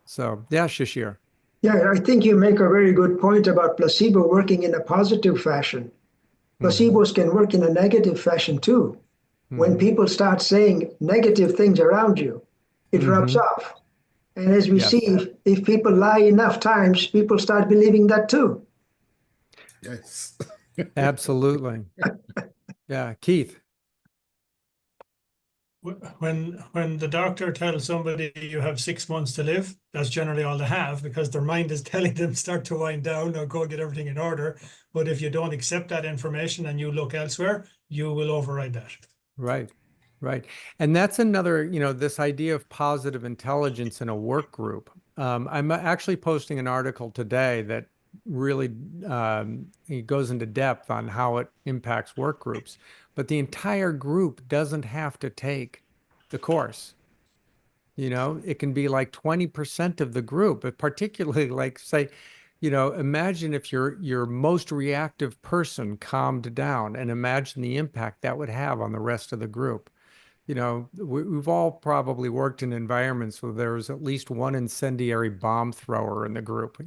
S2: So yeah, Shishir.
S7: Yeah, I think you make a very good point about placebo working in a positive fashion. Placebos can work in a negative fashion too. When people start saying negative things around you, it rubs off. And as we
S2: Yes.
S7: see, if people lie enough times, people start believing that too.
S4: Yes.
S2: Absolutely. Yeah, Keith.
S5: When the doctor tells somebody you have 6 months to live, that's generally all they have, because their mind is telling them start to wind down or go get everything in order. But if you don't accept that information and you look elsewhere, you will override that.
S2: Right. Right. And that's another, this idea of positive intelligence in a work group. I'm actually posting an article today that really it goes into depth on how it impacts work groups. But the entire group doesn't have to take the course. It can be like 20% of the group, but particularly like say, imagine if your most reactive person calmed down, and imagine the impact that would have on the rest of the group. We've all probably worked in environments where there was at least one incendiary bomb thrower in the group.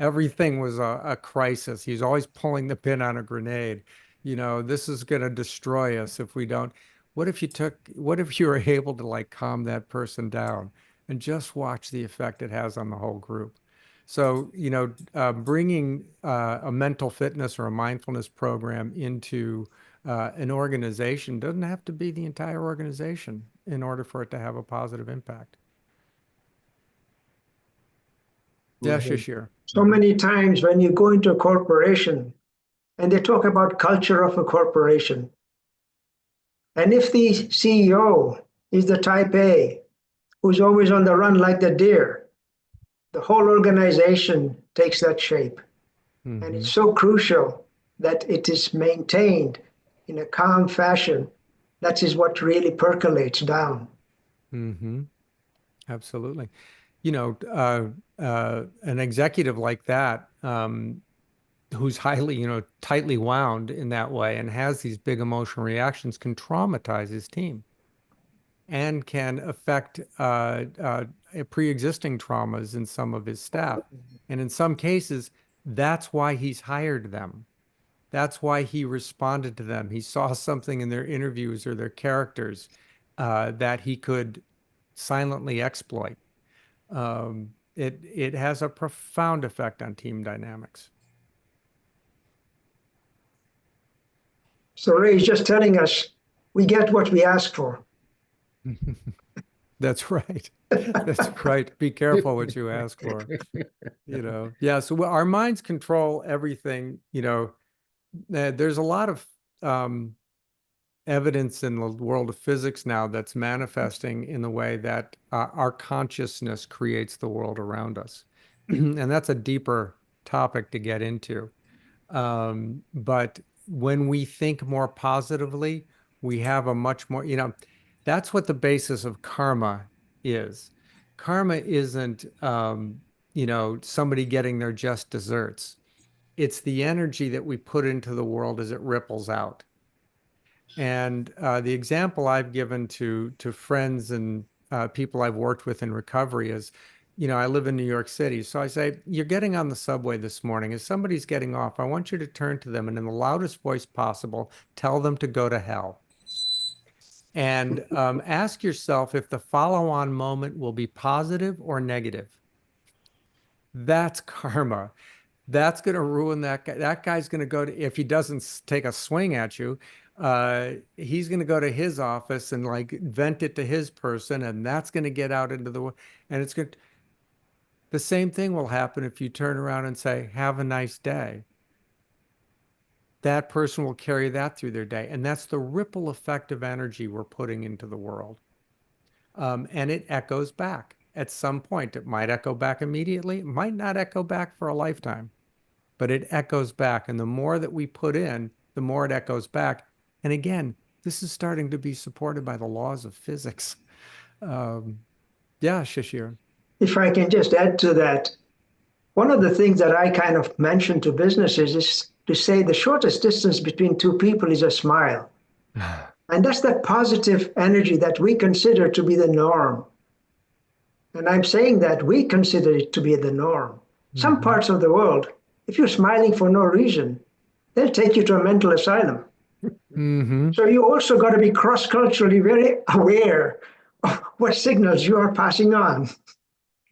S2: Everything was a crisis. He's always pulling the pin on a grenade. This is going to destroy us if we don't. What if you were able to like calm that person down and just watch the effect it has on the whole group? So, bringing a mental fitness or a mindfulness program into an organization doesn't have to be the entire organization in order for it to have a positive impact. Yeah, Shishir.
S7: So many times when you go into a corporation and they talk about culture of a corporation, and if the CEO is the type A, who's always on the run like the deer, the whole organization takes that shape. And it's so crucial that it is maintained in a calm fashion. That is what really percolates down.
S2: Absolutely. An executive like that, who's highly, tightly wound in that way and has these big emotional reactions, can traumatize his team and can affect pre-existing traumas in some of his staff. And in some cases, that's why he's hired them. That's why he responded to them. He saw something in their interviews or their characters that he could silently exploit. It has a profound effect on team dynamics.
S7: So Ray is just telling us we get what we ask for.
S2: That's right. That's right. Be careful what you ask for. Yeah. So our minds control everything. There's a lot of evidence in the world of physics now that's manifesting in the way that our consciousness creates the world around us. And that's a deeper topic to get into. But when we think more positively, we have a much more, that's what the basis of karma is. Karma isn't, somebody getting their just desserts. It's the energy that we put into the world as it ripples out. And the example I've given to friends and people I've worked with in recovery is, I live in New York City. So I say, you're getting on the subway this morning. As somebody's getting off, I want you to turn to them and in the loudest voice possible, tell them to go to hell. And ask yourself if the follow-on moment will be positive or negative. That's karma. That's going to ruin that guy. That guy's going to go to, if he doesn't take a swing at you, he's going to go to his office and like vent it to his person, and that's going to get out into the world. And it's good. The same thing will happen if you turn around and say, have a nice day. That person will carry that through their day. And that's the ripple effect of energy we're putting into the world. And it echoes back at some point. It might echo back immediately. It might not echo back for a lifetime, but it echoes back. And the more that we put in, the more it echoes back. And again, this is starting to be supported by the laws of physics. Yeah, Shishir.
S7: If I can just add to that, one of the things that I kind of mention to businesses is to say the shortest distance between two people is a smile. And that's that positive energy that we consider to be the norm. And I'm saying that we consider it to be the norm. Some parts of the world, if you're smiling for no reason, they'll take you to a mental asylum. So you also got to be cross-culturally very aware of what signals you are passing on.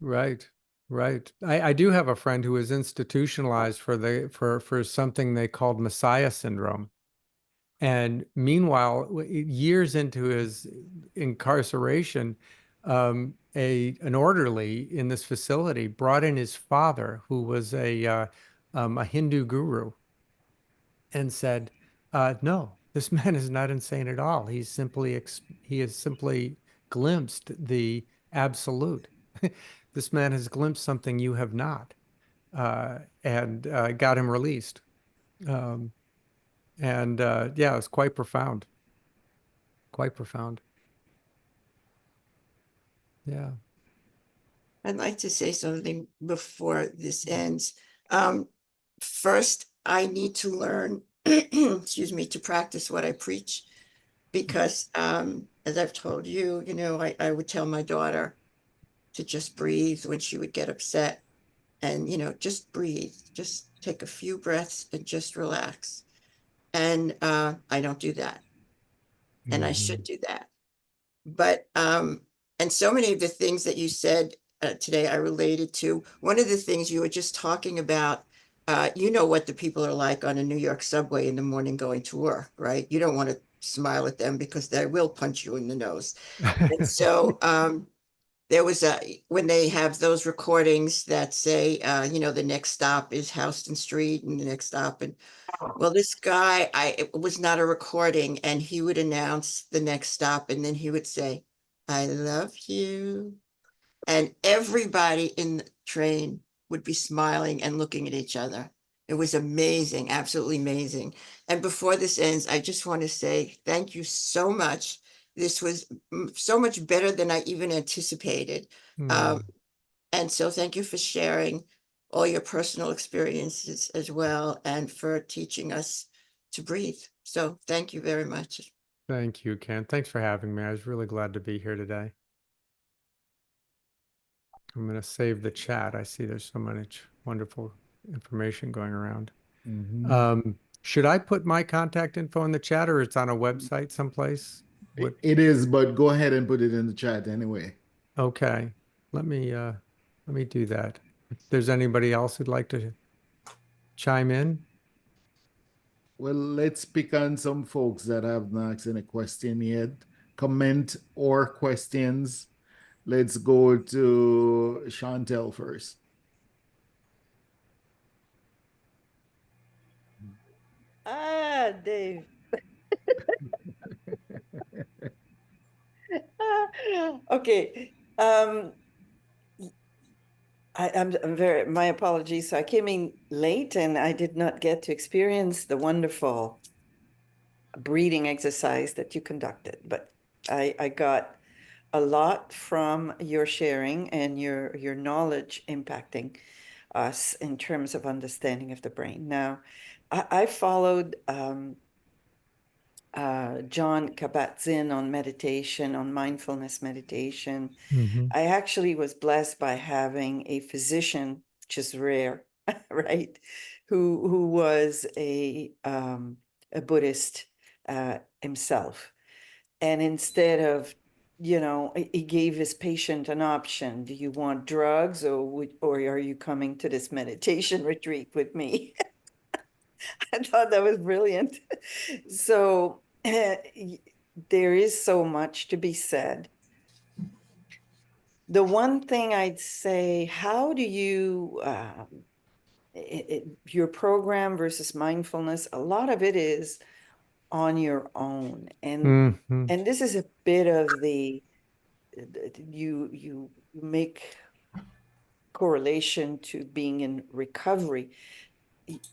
S2: Right, right. I do have a friend who was institutionalized for something they called Messiah syndrome. And meanwhile, years into his incarceration, an orderly in this facility brought in his father, who was a Hindu guru, and said, "No, this man is not insane at all. He has simply glimpsed the absolute. This man has glimpsed something you have not," and got him released. Yeah, it's quite profound. Quite profound. Yeah.
S1: I'd like to say something before this ends. First, I need to learn, excuse me, to practice what I preach, because as I've told you, I would tell my daughter to just breathe when she would get upset, and just breathe, just take a few breaths and just relax. And I don't do that, and I should do that. But and so many of the things that you said today I related to. One of the things you were just talking about, you know what the people are like on a New York subway in the morning going to work, right? You don't want to smile at them because they will punch you in the nose. And so there was when they have those recordings that say, the next stop is Houston Street and the next stop. And well, this guy, it was not a recording, and he would announce the next stop, and then he would say, "I love you." And everybody in the train would be smiling and looking at each other. It was amazing, absolutely amazing. And before this ends, I just want to say thank you so much. This was so much better than I even anticipated. And so thank you for sharing all your personal experiences as well, and for teaching us to breathe. So thank you very much.
S2: Thank you, Ken. Thanks for having me. I was really glad to be here today. I'm going to save the chat. I see there's so much wonderful information going around. Should I put my contact info in the chat, or it's on a website someplace?
S4: It is, but go ahead and put it in the chat anyway.
S2: Okay. Let me do that. If there's anybody else who'd like to chime in.
S4: Well, let's pick on some folks that have not asked any question yet. Comment or questions. Let's go to Chantel first.
S9: Dave. Okay. I'm very, my apologies. So I came in late and I did not get to experience the wonderful breathing exercise that you conducted, but I got a lot from your sharing and your knowledge impacting us in terms of understanding of the brain. Now, I followed John Kabat-Zinn on meditation, on mindfulness meditation. I actually was blessed by having a physician, which is rare, right? Who was a Buddhist himself. And instead of, he gave his patient an option. Do you want drugs, or are you coming to this meditation retreat with me? I thought that was brilliant. So there is so much to be said. The one thing I'd say, how do you, your program versus mindfulness, a lot of it is on your own. And this is a bit of you make correlation to being in recovery.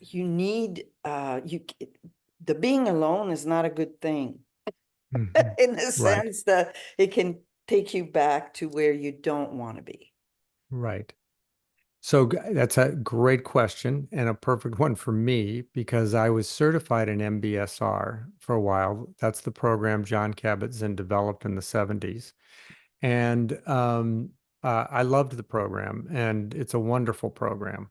S9: You need, the being alone is not a good thing.
S2: Mhm.
S9: in the
S2: Right.
S9: sense that it can take you back to where you don't want to be.
S2: Right. So that's a great question and a perfect one for me because I was certified in MBSR for a while. That's the program John Kabat-Zinn developed in the 70s. And I loved the program, and it's a wonderful program.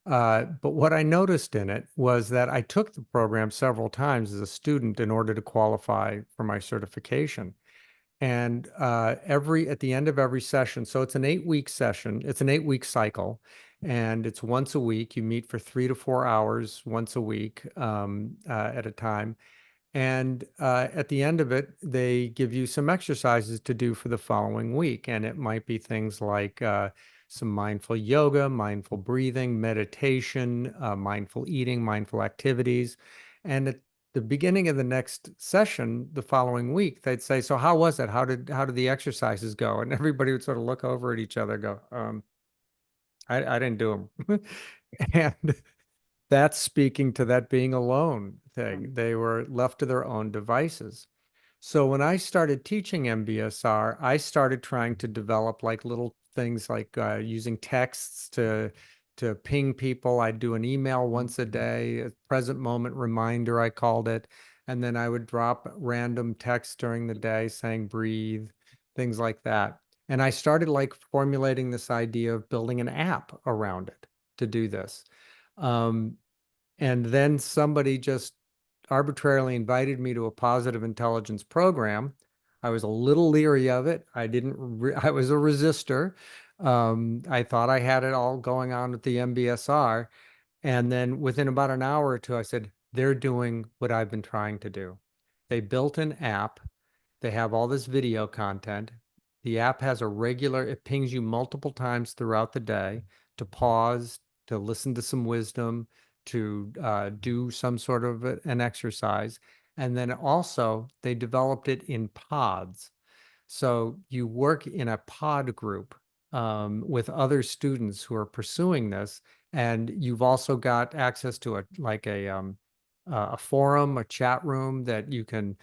S2: But what I noticed in it was that I took the program several times as a student in order to qualify for my certification. And at the end of every session, so it's an 8-week session, it's an 8-week cycle, and it's once a week. You meet for 3 to 4 hours once a week at a time. And at the end of it, they give you some exercises to do for the following week. And it might be things like some mindful yoga, mindful breathing, meditation, mindful eating, mindful activities. And at the beginning of the next session, the following week, they'd say, "So how was it? How did the exercises go?" And everybody would sort of look over at each other, and go, I didn't do them." And that's speaking to that being alone thing. They were left to their own devices. So when I started teaching MBSR, I started trying to develop like little things like using texts to ping people. I'd do an email once a day, a present moment reminder, I called it. And then I would drop random text during the day saying breathe, things like that. And I started like formulating this idea of building an app around it to do this. And then somebody just arbitrarily invited me to a positive intelligence program. I was a little leery of it. I was a resistor. I thought I had it all going on with the MBSR. And then within about an hour or two, I said, they're doing what I've been trying to do. They built an app. They have all this video content. The app has it pings you multiple times throughout the day to pause, to listen to some wisdom, to do some sort of an exercise. And then also they developed it in pods. So you work in a pod group with other students who are pursuing this, and you've also got access to a forum, a chat room that you can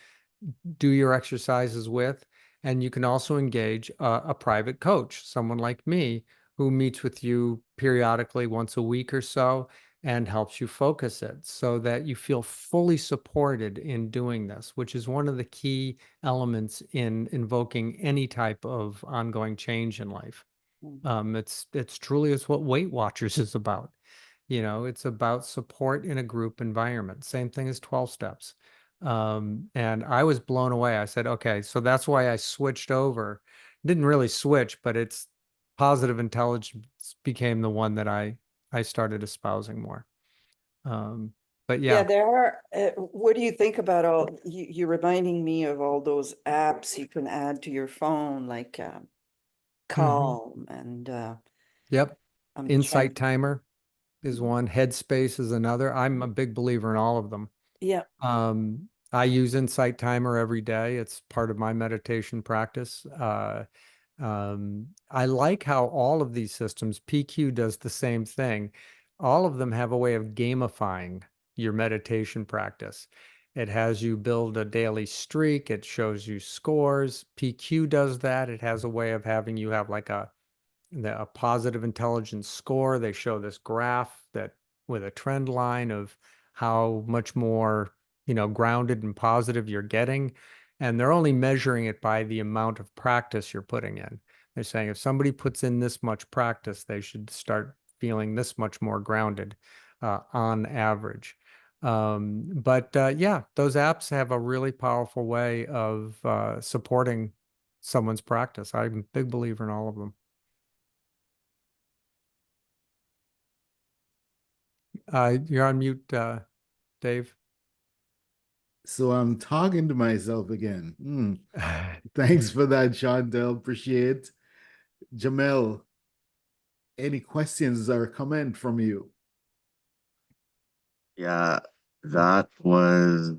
S2: do your exercises with. And you can also engage a private coach, someone like me, who meets with you periodically once a week or so and helps you focus it so that you feel fully supported in doing this, which is one of the key elements in invoking any type of ongoing change in life. It's truly is what Weight Watchers is about. It's about support in a group environment. Same thing as 12 steps. And I was blown away. I said, okay, so that's why I switched over. Didn't really switch, but it's positive intelligence became the one that I started espousing more. But
S9: Yeah,
S2: yeah.
S9: there are. What do you think about you're reminding me of all those apps you can add to your phone, like Calm and
S2: Yep.
S9: I'm
S2: Insight
S9: trying.
S2: Timer is one. Headspace is another. I'm a big believer in all of them.
S9: Yeah.
S2: I use Insight Timer every day. It's part of my meditation practice. I like how all of these systems, PQ does the same thing. All of them have a way of gamifying your meditation practice. It has you build a daily streak. It shows you scores. PQ does that. It has a way of having you have like a positive intelligence score. They show this graph that with a trend line of how much more, grounded and positive you're getting. And they're only measuring it by the amount of practice you're putting in. They're saying if somebody puts in this much practice, they should start feeling this much more grounded on average. But yeah, those apps have a really powerful way of supporting someone's practice. I'm a big believer in all of them. You're on mute, Dave.
S4: So I'm talking to myself again. Thanks for that, Chantel. Appreciate. Jamel, any questions or comment from you?
S10: Yeah, that was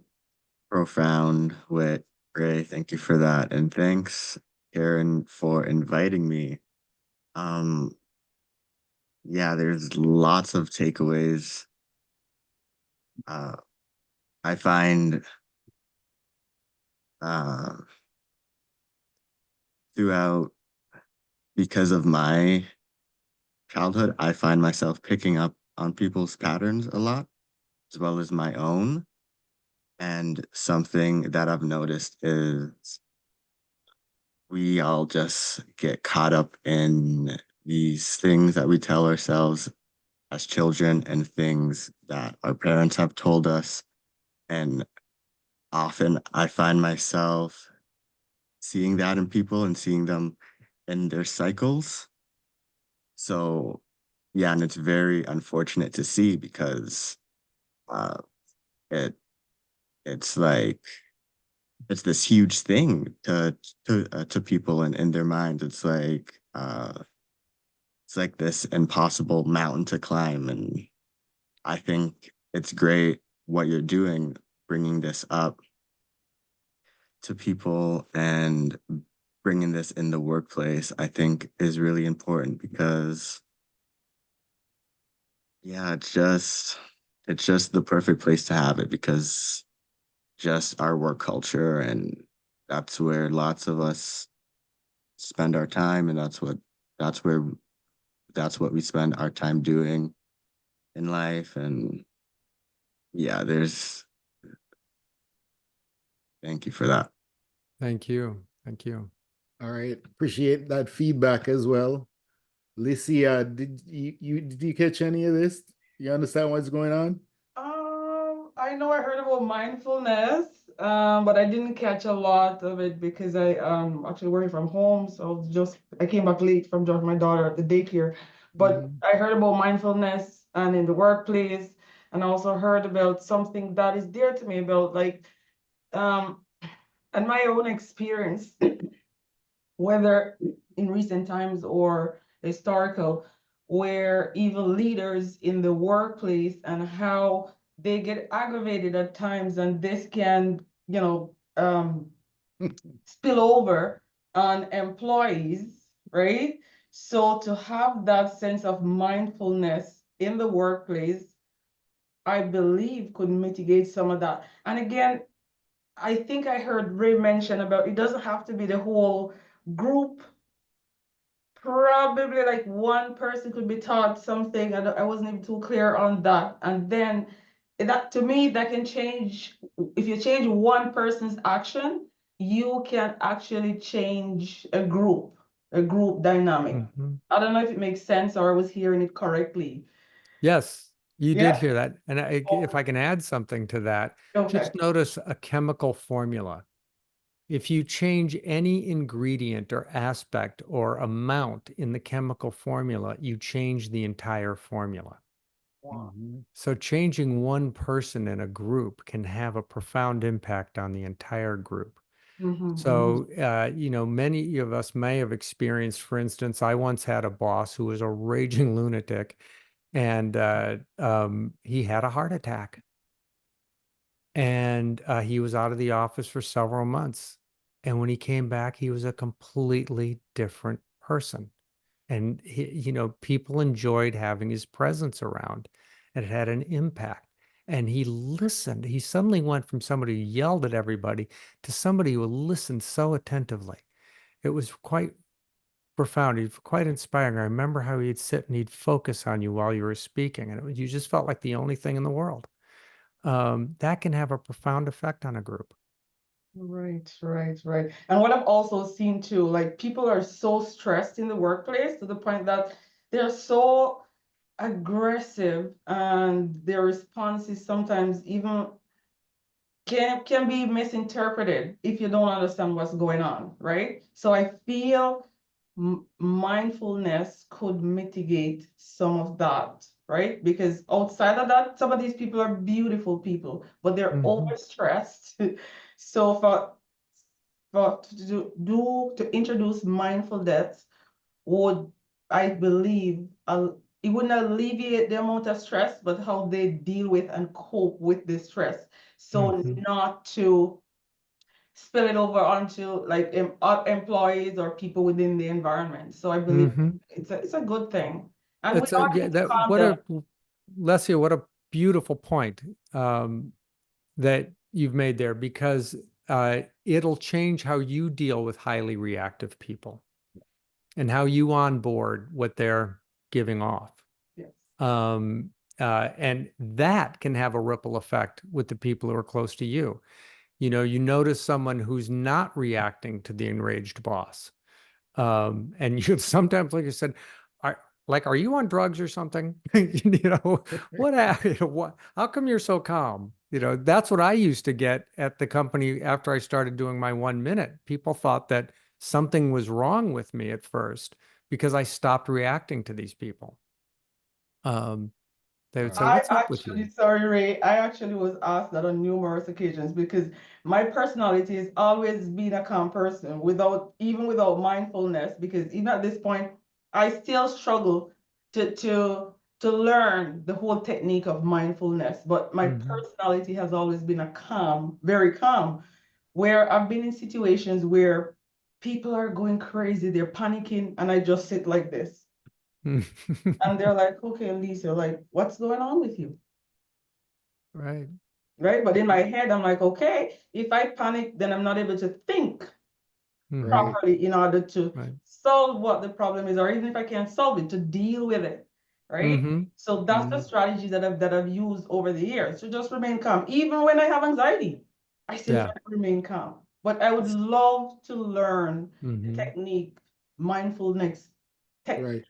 S10: profound, Ray. Thank you for that. And thanks, Karen, for inviting me. Um, yeah, there's lots of takeaways. I find uh, throughout, because of my childhood, I find myself picking up on people's patterns a lot, as well as my own. And something that I've noticed is we all just get caught up in these things that we tell ourselves as children and things that our parents have told us. And often I find myself seeing that in people and seeing them in their cycles. So, yeah, and it's very unfortunate to see because uh, it it's like it's this huge thing to people in their minds. It's like this impossible mountain to climb, and I think it's great what you're doing, bringing this up to people and bringing this in the workplace. I think is really important because yeah, it's just the perfect place to have it because just our work culture and that's where lots of us spend our time and that's where that's what we spend our time doing in life and yeah, there's thank you for that.
S2: Thank you. Thank you.
S4: All right. Appreciate that feedback as well. Licia, did you catch any of this? You understand what's going on?
S11: I know I heard about mindfulness, but I didn't catch a lot of it because I actually working from home, so I came back late from dropping my daughter at the daycare. But I heard about mindfulness and in the workplace, and I also heard about something that is dear to me about like and my own experience, whether in recent times or historical, where even leaders in the workplace and how they get aggravated at times, and this can, spill over on employees, right? So to have that sense of mindfulness in the workplace, I believe could mitigate some of that. And again, I think I heard Ray mention about it doesn't have to be the whole group. Probably like one person could be taught something. I wasn't even too clear on that. And then that to me, that can change. If you change one person's action, you can actually change a group dynamic.
S2: Mhm.
S11: I don't know if it makes sense or I was hearing it correctly.
S2: Yes, you did
S11: Yeah.
S2: hear that. And if I can add something to that,
S11: Okay.
S2: just notice a chemical formula. If you change any ingredient or aspect or amount in the chemical formula, you change the entire formula. So changing one person in a group can have a profound impact on the entire group. So, many of us may have experienced, for instance, I once had a boss who was a raging lunatic and he had a heart attack. And he was out of the office for several months. And when he came back, he was a completely different person. And people enjoyed having his presence around, and it had an impact. And he listened. He suddenly went from somebody who yelled at everybody to somebody who listened so attentively. It was quite profound. He's quite inspiring. I remember how he'd sit and he'd focus on you while you were speaking, and you just felt like the only thing in the world. That can have a profound effect on a group.
S11: Right. And what I've also seen too, like people are so stressed in the workplace to the point that they're so aggressive and their responses sometimes even can be misinterpreted if you don't understand what's going on, right? So I feel mindfulness could mitigate some of that, right? Because outside of that, some of these people are beautiful people, but they're overstressed. So to introduce mindfulness would, I believe, it wouldn't alleviate the amount of stress, but how they deal with and cope with the stress. So not to spill it over onto like employees or people within the environment. So I believe it's a good thing. And we all need to calm down.
S2: Lesia, what a beautiful point that you've made there, because it'll change how you deal with highly reactive people and how you onboard what they're giving off.
S11: Yes.
S2: And that can have a ripple effect with the people who are close to you. You know, you notice someone who's not reacting to the enraged boss. And you sometimes, like you said, are you on drugs or something? You know, how come you're so calm? You know, that's what I used to get at the company after I started doing my 1 minute. People thought that something was wrong with me at first because I stopped reacting to these people. They would say, "What's up with you?"
S11: Sorry, Ray, I actually was asked that on numerous occasions because my personality has always been a calm person even without mindfulness, because even at this point, I still struggle to learn the whole technique of mindfulness. But my personality has always been a calm, very calm, where I've been in situations where people are going crazy, they're panicking, and I just sit like this. And they're like, okay, Lisa, like, what's going on with you?
S2: Right.
S11: Right. But in my head, I'm like, okay, if I panic, then I'm not able to think properly in order to solve what the problem is, or even if I can't solve it, to deal with it. Right. So that's the strategy that I've used over the years to just remain calm. Even when I have anxiety, I still try to remain calm. But I would love to learn the technique, mindfulness technique,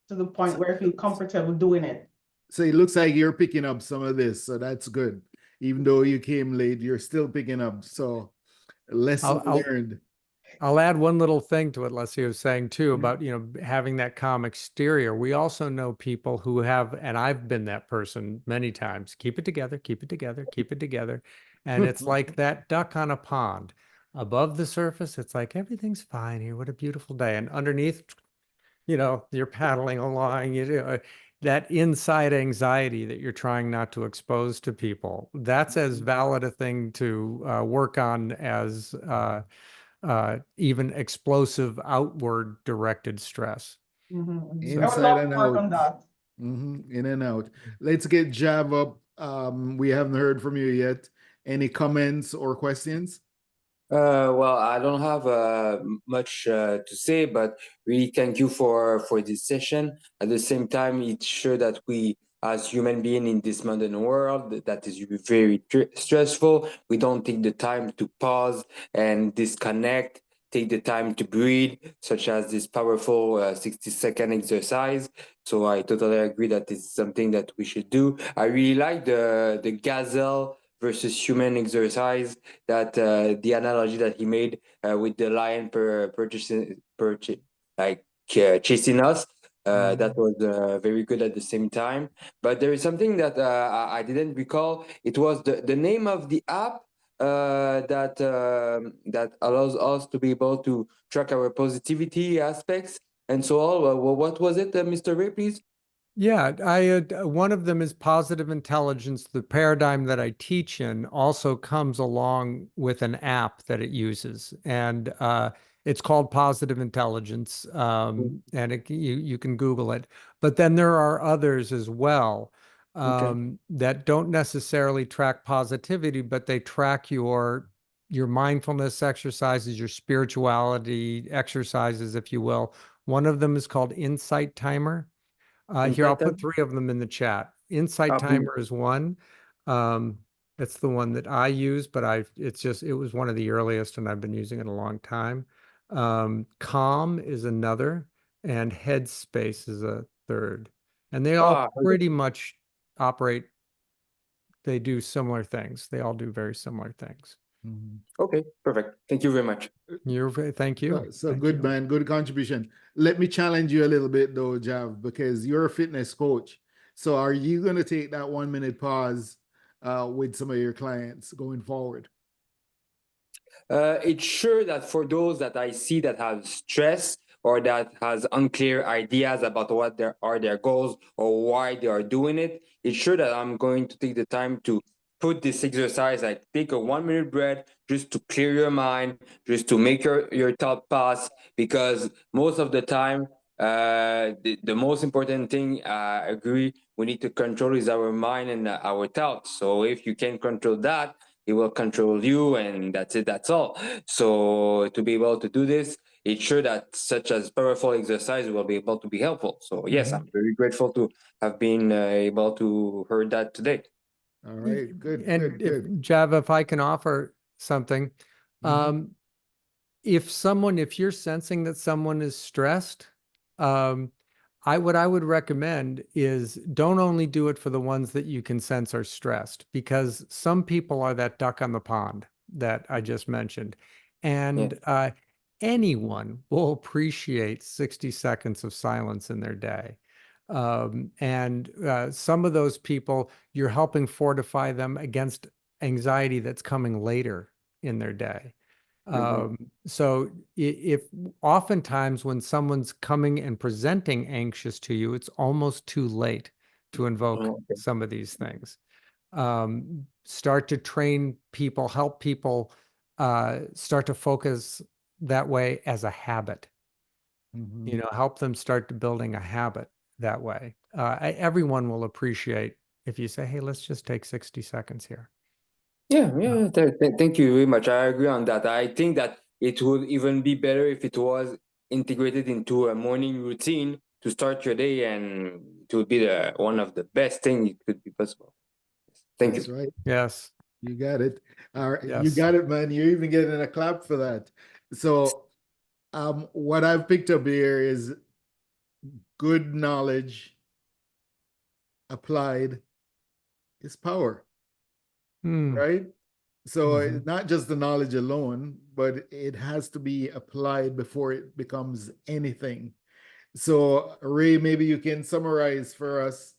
S11: to the point where I feel comfortable doing it.
S4: So it looks like you're picking up some of this, so that's good. Even though you came late, you're still picking up. So lesson learned.
S2: I'll add one little thing to what Leslie was saying too about, you know, having that calm exterior. We also know people who have, and I've been that person many times, keep it together, keep it together, keep it together. And it's like that duck on a pond. Above the surface, it's like everything's fine here. What a beautiful day. And underneath, you know, you're paddling along, you know, that inside anxiety that you're trying not to expose to people. That's as valid a thing to work on as even explosive outward directed stress.
S4: Inside and out. In and out. Let's get Jav up. We haven't heard from you yet. Any comments or questions?
S12: Well, I don't have much to say, but really thank you for this session. At the same time, it's sure that we, as human beings in this modern world, that is very stressful. We don't take the time to pause and disconnect, take the time to breathe, such as this powerful 60-second exercise. So I totally agree that it's something that we should do. I really like the gazelle versus human exercise, that the analogy that he made with the lion chasing us. That was very good at the same time. But there is something that I didn't recall. It was the name of the app that allows us to be able to track our positivity aspects and so on. What was it, Mr. Ray, please?
S2: Yeah, one of them is positive intelligence. The paradigm that I teach in also comes along with an app that it uses, and it's called Positive Intelligence. And you can Google it. But then there are others as well that don't necessarily track positivity, but they track your mindfulness exercises, your spirituality exercises, if you will. One of them is called Insight Timer. Here, I'll put 3 of them in the chat. Insight Timer is one. It's the one that I use, but it was one of the earliest and I've been using it a long time. Calm is another, and Headspace is a third. And they all pretty much operate, they do similar things. They all do very similar things.
S12: Okay, perfect. Thank you very much.
S2: Thank you.
S4: So good, man. Good contribution. Let me challenge you a little bit though, Jav, because you're a fitness coach. So are you going to take that 1 minute pause with some of your clients going forward?
S12: It's sure that for those that I see that have stress or that has unclear ideas about what their goals or why they are doing it, it's sure that I'm going to take the time to put this exercise, like take a 1 minute breath just to clear your mind, just to make your thought pass, because most of the time, the most important thing, I agree, we need to control is our mind and our thoughts. So if you can control that, it will control you, and that's it, that's all. So to be able to do this, it's sure that such as powerful exercise will be able to be helpful. So yes, I'm very grateful to have been able to heard that today.
S4: All right, good,
S2: And
S4: good, good.
S2: Java, if I can offer something, if you're sensing that someone is stressed, what I would recommend is don't only do it for the ones that you can sense are stressed, because some people are that duck on the pond that I just mentioned. And anyone will appreciate 60 seconds of silence in their day. And some of those people, you're helping fortify them against anxiety that's coming later in their day. So if oftentimes when someone's coming and presenting anxious to you, it's almost too late to invoke some of these things. Start to train people, help people start to focus that way as a habit. You know, help them start to building a habit that way. Everyone will appreciate if you say, hey, let's just take 60 seconds here.
S12: Yeah, thank you very much. I agree on that. I think that it would even be better if it was integrated into a morning routine to start your day, and it would be one of the best things it could be possible. Thank you.
S4: That's right.
S2: Yes.
S4: You got it. All right,
S2: Yes.
S4: you got it, man. You're even getting a clap for that. So what I've picked up here is good knowledge applied is power. Right? So it's not just the knowledge alone, but it has to be applied before it becomes anything. So Ray, maybe you can summarize for us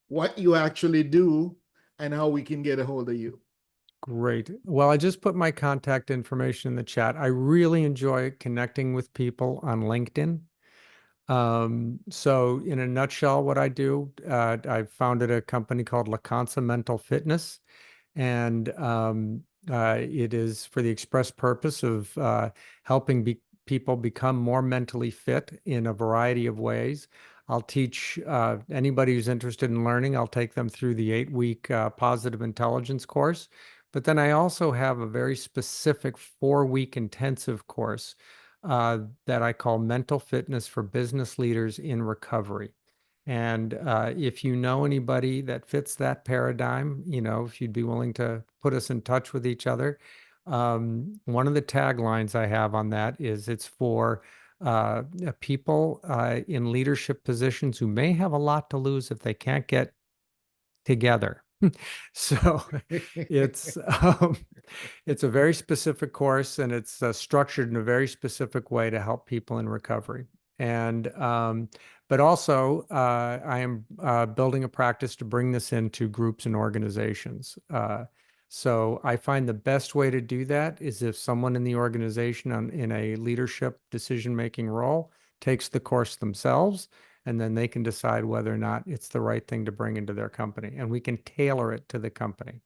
S4: what you actually do and how we can get a hold of you.
S2: Great. Well, I just put my contact information in the chat. I really enjoy connecting with people on LinkedIn. So in a nutshell, what I do, I founded a company called Consa Mental Fitness, and it is for the express purpose of helping people become more mentally fit in a variety of ways. I'll teach anybody who's interested in learning, I'll take them through the 8-week positive intelligence course. But then I also have a very specific 4-week intensive course that I call Mental Fitness for Business Leaders in Recovery. And if you know anybody that fits that paradigm, you know, if you'd be willing to put us in touch with each other. One of the taglines I have on that is it's for people in leadership positions who may have a lot to lose if they can't get together. So it's a very specific course, and it's structured in a very specific way to help people in recovery. And but also I am building a practice to bring this into groups and organizations. So I find the best way to do that is if someone in the organization in a leadership decision-making role takes the course themselves, and then they can decide whether or not it's the right thing to bring into their company. And we can tailor it to the company.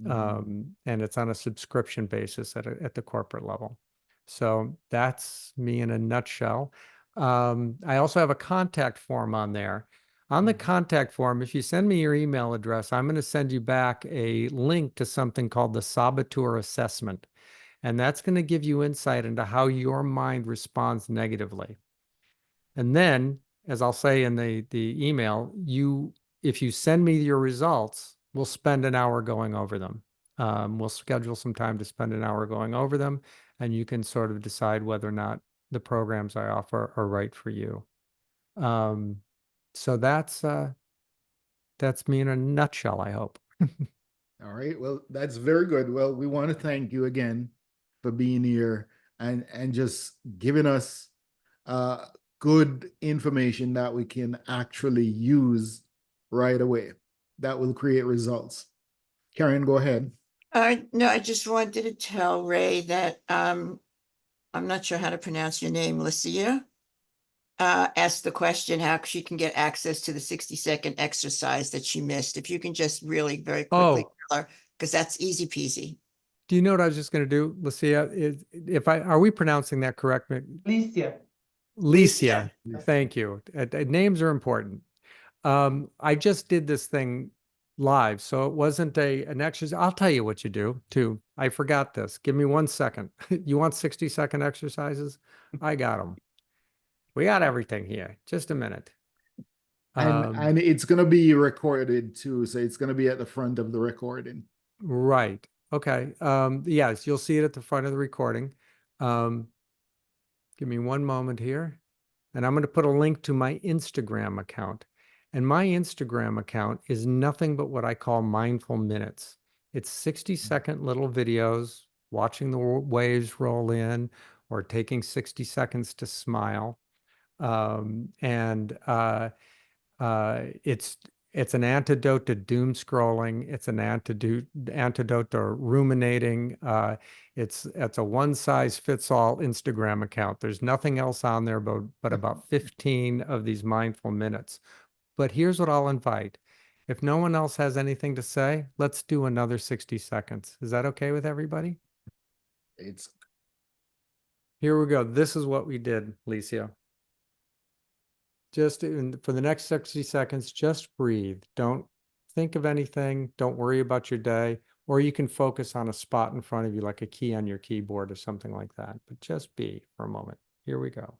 S2: And it's on a subscription basis at the corporate level. So that's me in a nutshell. I also have a contact form on there. On the contact form, if you send me your email address, I'm going to send you back a link to something called the Saboteur Assessment. And that's going to give you insight into how your mind responds negatively. And then, as I'll say in the email, if you send me your results, we'll spend an hour going over them. We'll schedule some time to spend an hour going over them, and you can sort of decide whether or not the programs I offer are right for you. So that's me in a nutshell, I hope.
S4: All right. Well, that's very good. Well, we want to thank you again for being here and just giving us good information that we can actually use right away. That will create results. Karen, go ahead.
S1: No, I just wanted to tell Ray that I'm not sure how to pronounce your name, Lucia. Asked the question how she can get access to the 60-second exercise that she missed. If you can just really very quickly tell her, because that's easy peasy.
S2: Do you know what I was just going to do, Lucia? Are we pronouncing that correct? Licia. Thank you. Names are important. I just did this thing live, so it wasn't an exercise. I'll tell you what you do too. I forgot this. Give me 1 second. You want 60-second exercises? I got them. We got everything here. Just a minute.
S4: And it's gonna be recorded too, so it's gonna be at the front of the recording.
S2: Right. Okay. Yes, you'll see it at the front of the recording. Give me one moment here. And I'm going to put a link to my Instagram account. And my Instagram account is nothing but what I call mindful minutes. It's 60-second little videos, watching the waves roll in, or taking 60 seconds to smile. It's an antidote to doom scrolling. It's an antidote to ruminating. It's a one size fits all Instagram account. There's nothing else on there but about 15 of these mindful minutes. But here's what I'll invite. If no one else has anything to say, let's do another 60 seconds. Is that okay with everybody? Here we go. This is what we did, Licia. Just for the next 60 seconds, just breathe. Don't think of anything. Don't worry about your day. Or you can focus on a spot in front of you, like a key on your keyboard or something like that. But just be for a moment. Here we go.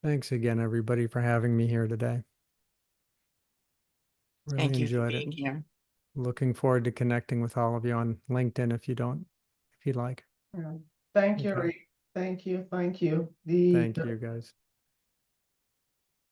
S2: Thanks again, everybody, for having me here today. Really
S1: Thank you for
S2: enjoyed
S1: being
S2: it.
S1: here.
S2: Looking forward to connecting with all of you on LinkedIn if you'd like.
S11: Thank you,
S2: Okay.
S11: Ray. Thank you.
S2: Thank you, guys.